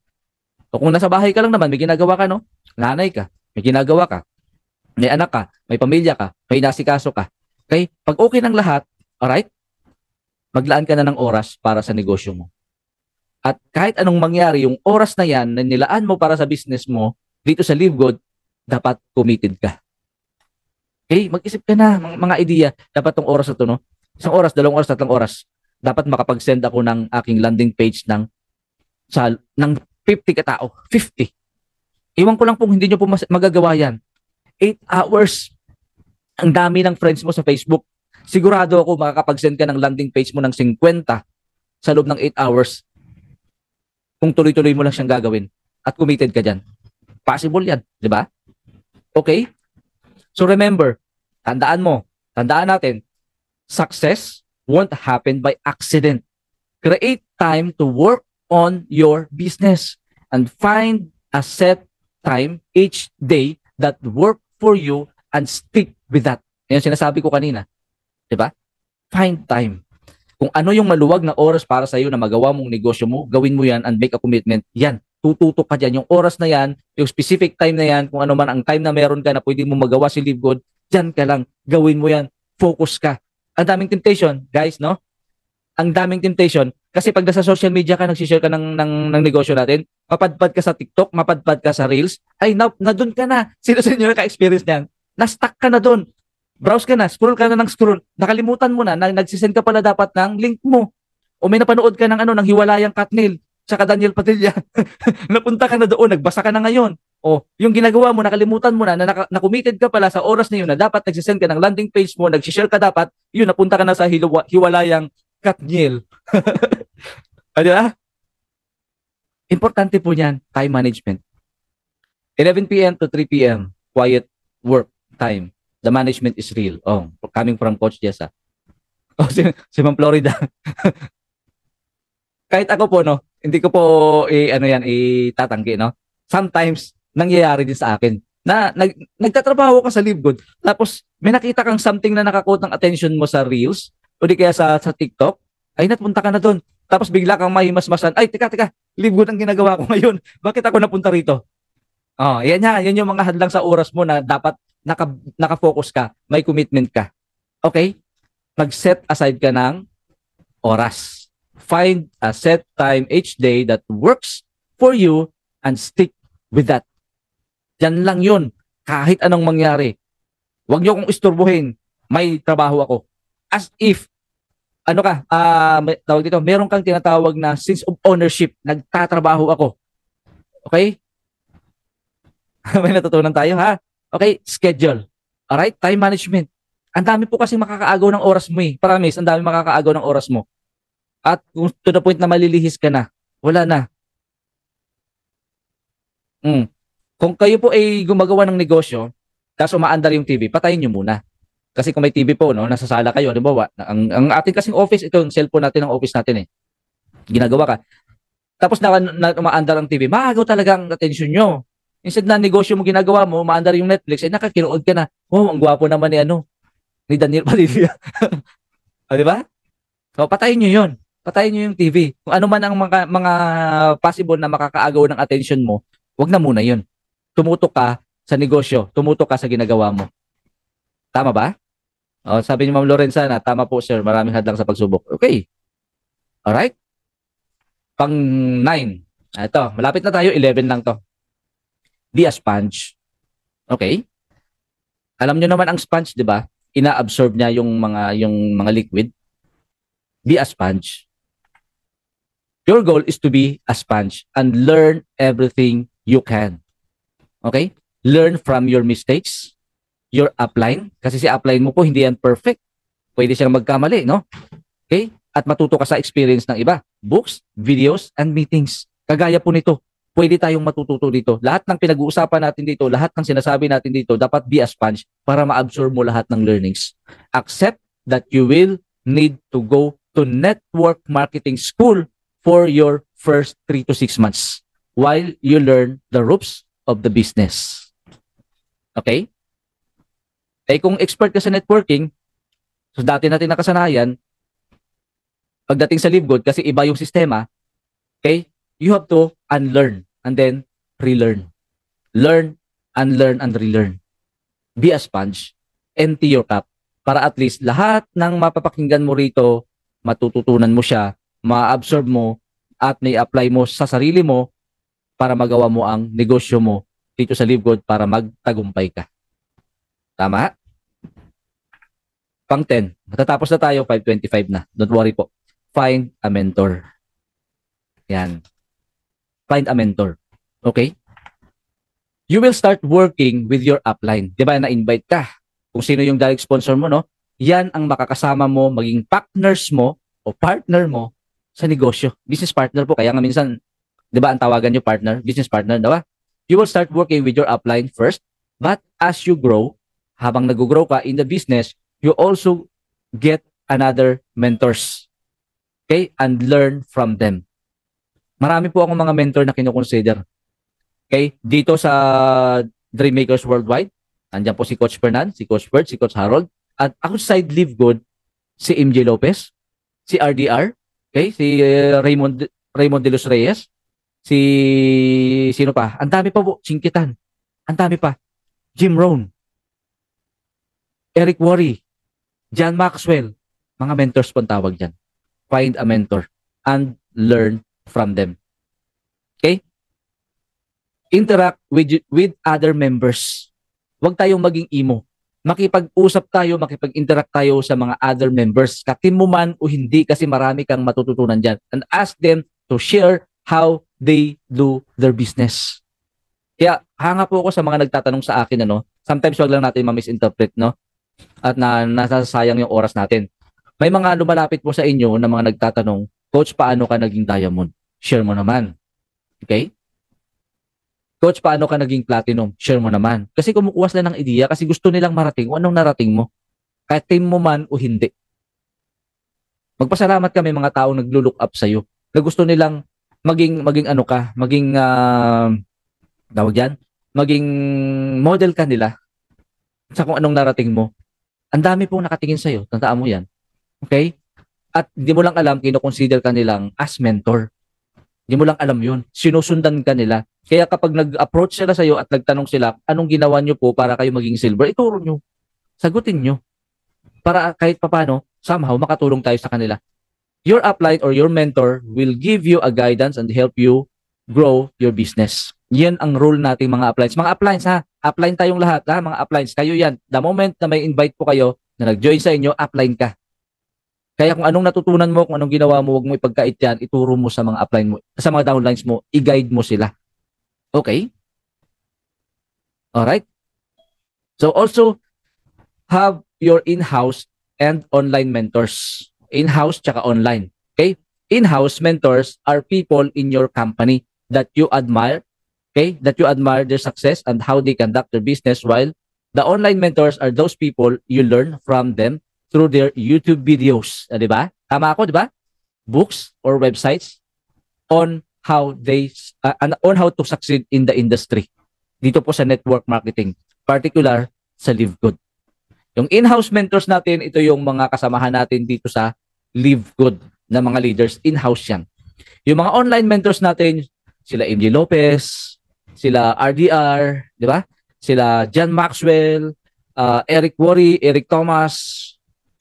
O kung nasa bahay ka lang naman, may ginagawa ka, no? Nanay ka, may ginagawa ka, may anak ka, may pamilya ka, may nasikaso ka. Okay? Pag okay ng lahat, alright? Maglaan ka na ng oras para sa negosyo mo. At kahit anong mangyari, yung oras na yan na nilaan mo para sa business mo, dito sa Live Good, dapat committed ka. Okay? Mag-isip ka na, mga idea. Dapat tong oras na to, no? 1 oras, 2 oras, 3 oras. Dapat makapag-send ako ng aking landing page ng 50 katao. 50. Iwan ko lang kung hindi nyo po magagawa yan. 8 hours. Ang dami ng friends mo sa Facebook. Sigurado ako makakapag-send ka ng landing page mo ng 50 sa loob ng 8 hours. Kung tuloy-tuloy mo lang siyang gagawin at committed ka dyan. Possible yan, di ba? Okay? So remember, tandaan natin, success won't happen by accident. Create time to work on your business and find a set time each day that work for you and stick with that. Yan sinasabi ko kanina. Diba? Find time. Kung ano yung maluwag na oras para sa iyo na magawa mong negosyo mo, gawin mo yan and make a commitment. Yan. Tututok ka dyan. Yung oras na yan, yung specific time na yan, kung ano man ang time na meron ka na pwede mo magawa si Live Good, dyan ka lang. Gawin mo yan. Focus ka. Ang daming temptation, guys, no? Ang daming temptation. Kasi pag nasa social media ka, nagsishare ka ng negosyo natin, mapadpad ka sa TikTok, mapadpad ka sa Reels, ay, na doon ka na. Sino sa inyo naka-experience niyan? Na-stuck ka na doon. Browse ka na, scroll ka na ng scroll. Nakalimutan mo na nagsisend ka pala dapat ng link mo. O may napanood ka ng Hiwalayang Katnil, tsaka Daniel Padilla. Napunta ka na doon, nagbasa ka na ngayon. O, yung ginagawa mo, nakalimutan mo na committed ka pala sa oras na yun na dapat nagsisend ka ng landing page mo, nagsishare ka dapat, yun, napunta ka na sa Hiwalayang Katnil. Di ba? Importante po niyan, time management. 11 p.m. to 3 p.m., quiet work time. The management is real. Oh, coming from Coach Jessa. Oh, si Ma'am Florida. Kahit ako po, no, hindi ko po itatanggi, no. Sometimes nangyayari din sa akin na nagtatrabaho ka sa Live Good, tapos may nakita kang something na nakakuha ng attention mo sa Reels o di kaya sa TikTok, ay napunta ka na doon. Tapos bigla kang mahimasmasan, ay teka, Live Good ang ginagawa ko ngayon. Bakit ako napunta rito? Oh, yan yung mga hadlang sa oras mo na dapat naka-focus ka, may commitment ka. Okay? Mag-set aside ka ng oras. Find a set time each day that works for you and stick with that. Yan lang yun. Kahit anong mangyari. Huwag niyo akong isturbuhin. May trabaho ako. As if, tawag dito, meron kang tinatawag na sense of ownership. Nagtatrabaho ako. Okay? May natutunan tayo, ha? Okay, schedule. Alright, time management. Ang dami po kasi makakaagaw ng oras mo eh. Promise, ang dami makakaagaw ng oras mo. At kung to the point na malilihis ka na, wala na. Kung kayo po ay gumagawa ng negosyo, kaso maandar yung TV, patayin nyo muna. Kasi kung may TV po, no, nasa sala kayo, halimbawa, ang ating kasing office, ito yung cellphone natin, ang office natin eh. Ginagawa ka. Tapos umaandar ang TV, maagaw talaga ang attention nyo. Instead na negosyo mo ginagawa mo, maandar yung Netflix, ay nakakinood ka na. Oh, ang gwapo naman ni Daniel Padilla. O, di ba? So, patayin nyo yun. Patayin nyo yung TV. Kung ano man ang mga possible na makakaagaw ng attention mo, wag na muna yun. Tumutok ka sa negosyo. Tumutok ka sa ginagawa mo. Tama ba? Sabi ni Ma'am Lorenzana, tama po sir, maraming hadlang sa pagsubok. Okay. Alright. Pang 9. Ito, malapit na tayo, 11 lang to. Be a sponge. Okay. Alam nyo naman ang sponge, di ba? Ina-absorb niya yung mga liquid. Be a sponge. Your goal is to be a sponge and learn everything you can. Okay? Learn from your mistakes, your upline. Kasi si upline mo po, hindi yan perfect. Pwede siyang magkamali, no? Okay? At matuto ka sa experience ng iba. Books, videos, and meetings. Kagaya po nito. Pwede tayong matututo dito. Lahat ng pinag-uusapan natin dito, lahat ng sinasabi natin dito, dapat be a sponge para ma-absorb mo lahat ng learnings. Accept that you will need to go to network marketing school for your first 3 to 6 months while you learn the ropes of the business. Okay? Eh kung expert ka sa networking, so dati natin nakasanayan, pagdating sa LiveGood, kasi iba yung sistema, okay? You have to unlearn and then relearn. Learn, unlearn, and relearn. Be a sponge. Empty your cup para at least lahat ng mapapakinggan mo rito, matututunan mo siya, ma-absorb mo, at may apply mo sa sarili mo para magawa mo ang negosyo mo dito sa LiveGood para magtagumpay ka. Tama? Pang 10. Matatapos na tayo, 5:25 na. Don't worry po. Find a mentor. Yan. Find a mentor. Okay? You will start working with your upline. Diba na-invite ka? Kung sino yung direct sponsor mo, no? Yan ang makakasama mo, maging partners mo o partner mo sa negosyo. Business partner po. Kaya nga minsan, diba ang tawagan nyo partner? Business partner, diba? You will start working with your upline first, but as you grow, habang nag-grow ka in the business, you also get another mentors. Okay? And learn from them. Marami po akong mga mentor na kinukonsider. Okay? Dito sa Dreammakers Worldwide, andyan po si Coach Fernan, si Coach Bert, si Coach Harold. At outside LiveGood, si MJ Lopez, si RDR, okay? Si Raymond De Los Reyes, si sino pa? Ang dami pa po, Singkitan. Ang dami pa. Jim Rohn, Eric Worre, John Maxwell. Mga mentors po ang tawag dyan. Find a mentor and learn from them. Okay? Interact with other members. Huwag tayong maging emo. Makipag-usap tayo, makipag-interact tayo sa mga other members. Katim mo man o hindi kasi marami kang matututunan dyan. And ask them to share how they do their business. Kaya hanga po ako sa mga nagtatanong sa akin, ano, sometimes wag lang natin ma-misinterpret, no? At nasasayang yung oras natin. May mga lumalapit po sa inyo na mga nagtatanong, Coach, paano ka naging diamond? Share mo naman. Okay? Coach, paano ka naging platinum? Share mo naman. Kasi kumukuha sila ng ideya kasi gusto nilang marating o anong narating mo. Kahit team mo man o hindi. Magpasalamat kami mga taong naglo-look up sa'yo. Na gusto nilang maging ano ka, maging tawag yan, maging model ka nila sa kung anong narating mo. Ang dami pong nakatingin sa'yo. Tandaan mo yan. Okay? At hindi mo lang alam, kino-consider ka nilang as mentor. Hindi mo lang alam yun. Sinusundan ka nila. Kaya kapag nag-approach sila sa'yo at nagtanong sila, anong ginawa nyo po para kayo maging silver, ituro nyo. Sagutin nyo. Para kahit papano, somehow makatulong tayo sa kanila. Your upline or your mentor will give you a guidance and help you grow your business. Yan ang role nating mga uplines. Mga uplines ha, upline tayong lahat ha, mga uplines. Kayo yan. The moment na may invite po kayo na nag-join sa inyo, upline ka. Kaya kung anong natutunan mo, kung anong ginawa mo, huwag mo ipagkait yan, ituro mo sa mga upline mo, sa mga downlines mo, i-guide mo sila. Okay? Alright? So also, have your in-house and online mentors. In-house tsaka online. Okay? In-house mentors are people in your company that you admire, okay? That you admire their success and how they conduct their business, while the online mentors are those people you learn from them through their YouTube videos. Di ba? Tama ako, di ba? Books or websites on how to succeed in the industry. Dito po sa network marketing, particular sa LiveGood. Yung in-house mentors natin, ito yung mga kasamahan natin dito sa LiveGood na mga leaders. In-house yan. Yung mga online mentors natin, sila MJ Lopez, sila RDR, di ba? Sila John Maxwell, Eric Worre, Eric Thomas,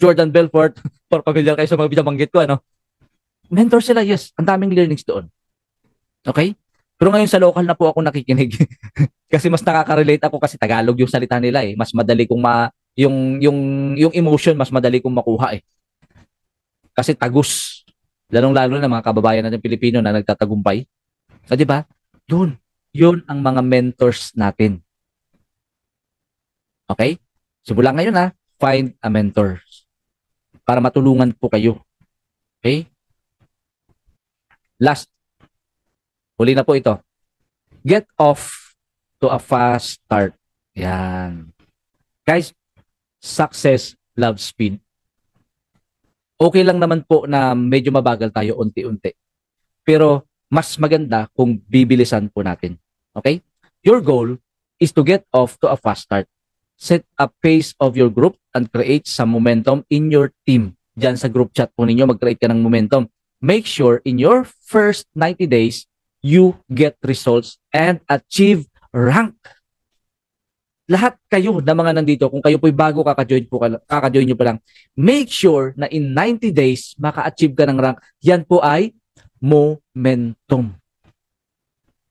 Jordan Belfort, for familiar kayo sa mga binabanggit ko, ano? Mentor sila, yes. Ang daming learnings doon. Okay? Pero ngayon sa local na po ako nakikinig. Kasi mas nakaka-relate ako kasi Tagalog yung salita nila eh. Mas madali kong yung emotion mas madali kong makuha eh. Kasi tagus. Lalong-lalo na mga kababayan natin Pilipino na nagtatagumpay. So, di ba? Yun ang mga mentors natin. Okay? Simula ngayon ha, find a mentor para matulungan po kayo. Okay? Last. Huli na po ito. Get off to a fast start. Yan. Guys, success loves speed. Okay lang naman po na medyo mabagal tayo unti-unti. Pero mas maganda kung bibilisan po natin. Okay? Your goal is to get off to a fast start. Set a pace of your group and create some momentum in your team. Diyan sa group chat po ninyo, mag-create ka ng momentum. Make sure in your first 90 days, you get results and achieve rank. Lahat kayo na mga nandito, kung kayo po'y bago kaka-join nyo pa lang, make sure na in 90 days, maka-achieve ka ng rank. Yan po ay momentum.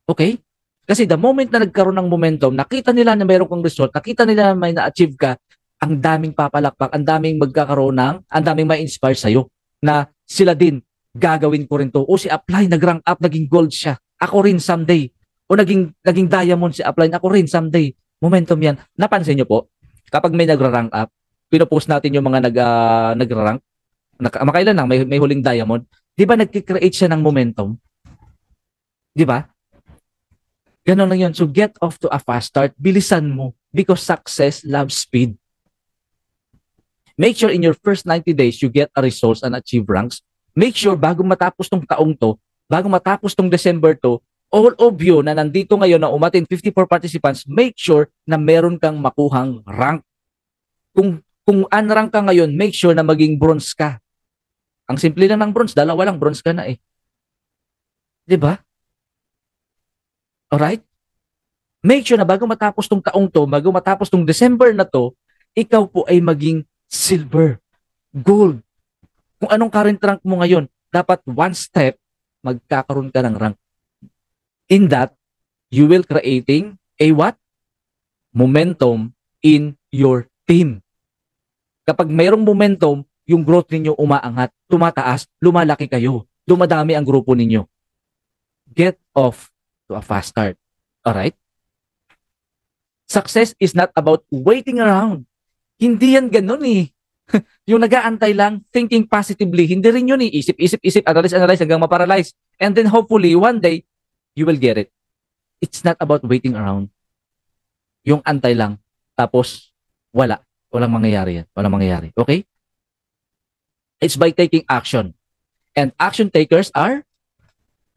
Okay? Kasi the moment na nagkaroon ng momentum, nakita nila na mayroon kang result, nakita nila na may na-achieve ka, ang daming papalakpak, ang daming magkakaroon ng, ang daming ma-inspire sa'yo na sila din, gagawin ko rin to. O si Apply, nag-rank up, naging gold siya. Ako rin someday. O naging diamond si Apply, ako rin someday. Momentum yan. Napansin nyo po, kapag may nagra-rank up, pinopost natin yung mga nagra-rank, makailan lang, may huling diamond, di ba nag-create siya ng momentum? Di ba? Ganon lang yun. So get off to a fast start. Bilisan mo because success loves speed. Make sure in your first 90 days you get a results and achieve ranks. Make sure bago matapos tong taong to, bago matapos tong December to, all of you na nandito ngayon na umatin 54 participants, make sure na meron kang makuhang rank. Kung unrank ka ngayon, make sure na maging bronze ka. Ang simple lang ng bronze, dalawa lang bronze ka na eh. 'Di ba? Alright? Make sure na bago matapos tong taong to, bago matapos tong December na to, ikaw po ay maging silver, gold. Kung anong current rank mo ngayon, dapat one step, magkakaroon ka ng rank. In that, you will creating a what? Momentum in your team. Kapag mayroong momentum, yung growth ninyo umaangat, tumataas, lumalaki kayo, dumadami ang grupo ninyo. Get off to a fast start. Alright? Success is not about waiting around. Hindi yan ganun eh. Yung nag-aantay lang, thinking positively, hindi rin yun eh. Isip, analyze hanggang maparalyze. And then hopefully, one day, you will get it. It's not about waiting around. Yung antay lang, tapos walang mangyayari yan. Walang mangyayari. Okay? It's by taking action. And action takers are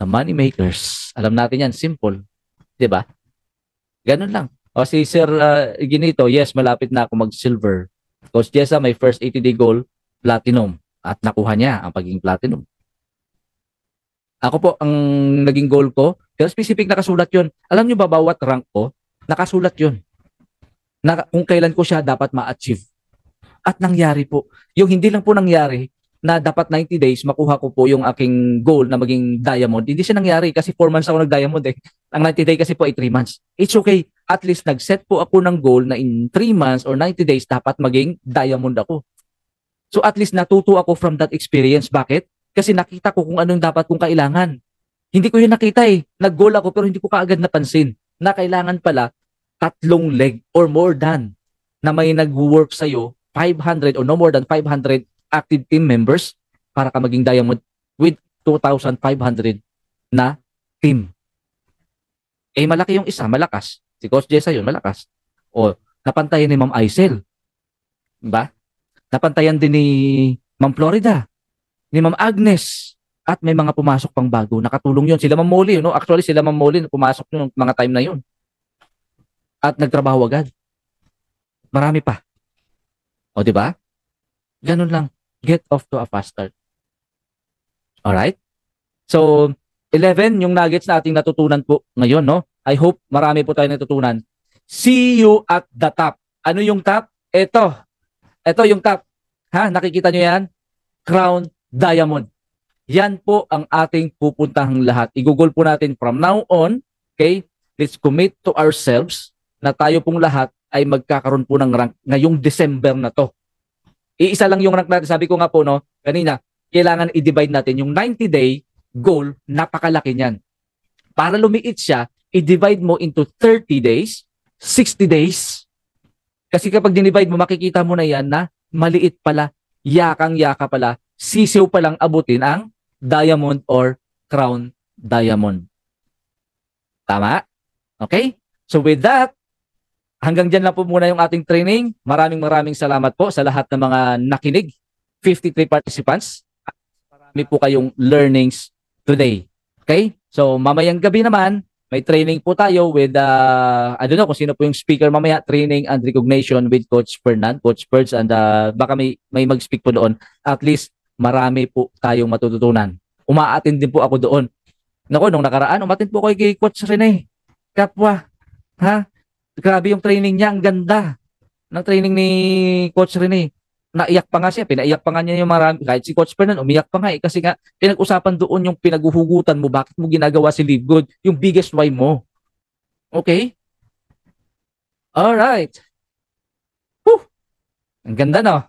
the money makers. Alam natin yan, simple. 'Di ba? Ganun lang. O si Sir Ginito, yes, malapit na ako mag-silver. Coach Jessa, my first 80-day goal, platinum. At nakuha niya ang pagiging platinum. Ako po, ang naging goal ko, pero specific nakasulat yun. Alam niyo ba bawat rank ko, nakasulat yun. Kung kailan ko siya dapat ma-achieve. At nangyari po. Yung hindi lang po nangyari, na dapat 90 days, makuha ko po yung aking goal na maging diamond. Hindi siya nangyari kasi 4 months ako nag-diamond eh. Ang 90 days kasi po ay 3 months. It's okay. At least nag-set po ako ng goal na in 3 months or 90 days dapat maging diamond ako. So at least natuto ako from that experience. Bakit? Kasi nakita ko kung anong dapat kong kailangan. Hindi ko yun nakita eh. Nag-goal ako pero hindi ko kaagad napansin na kailangan pala 3 leg or more than na may nag-work sa'yo 500 or no more than 500 active team members para ka maging diamond with 2,500 na team. Eh malaki yung isa, malakas. Si Coach Jessa yun, malakas. O napantayan ni Ma'am Aisel. Diba? Napantayan din ni Ma'am Florida, ni Ma'am Agnes, at may mga pumasok pang bago. Nakatulong yun. Sila Ma'am Molly, no? Actually, sila Ma'am Molly pumasok yung mga time na yun. At nagtrabaho agad. Marami pa. O, di ba? Ganun lang. Get off to a fast start. Alright? So, 11, yung nuggets na ating natutunan po ngayon, no? I hope marami po tayo natutunan. See you at the top. Ano yung top? Ito yung top. Ha? Nakikita nyo yan? Crown Diamond. Yan po ang ating pupuntahang lahat. I-google po natin from now on, okay? Let's commit to ourselves na tayo pong lahat ay magkakaroon po ng rank ngayong December na to. Iisa lang yung rank natin. Sabi ko nga po, no, kanina, kailangan i-divide natin yung 90-day goal, napakalaki niyan. Para lumiit siya, i-divide mo into 30 days, 60 days. Kasi kapag dinivide mo, makikita mo na yan na maliit pala, yakang-yaka pala, sisiw palang abutin ang diamond or crown diamond. Tama? Okay? So with that, hanggang dyan lang po muna yung ating training. Maraming salamat po sa lahat ng mga nakinig. 53 participants. Marami po kayong learnings today. Okay? So mamayang gabi naman, may training po tayo with, I don't know kung sino po yung speaker mamaya, training and recognition with Coach Fernan, Coach Perds, and baka may mag-speak po doon. At least, marami po tayong matututunan. Umaattend din po ako doon. Naku, nung nakaraan, umattend po ako kay Coach Rene. Kapwa. Ha? Grabe yung training niya. Ang ganda ng training ni Coach Rene. Naiyak pa nga siya. Pinaiyak pa nga niya yung marami. Kahit si Coach Fernan, umiyak pa nga eh. Kasi nga, pinag-usapan doon yung pinaghuhugutan mo. Bakit mo ginagawa si Live Good? Yung biggest why mo. Okay? Alright. Whew. Ang ganda, no?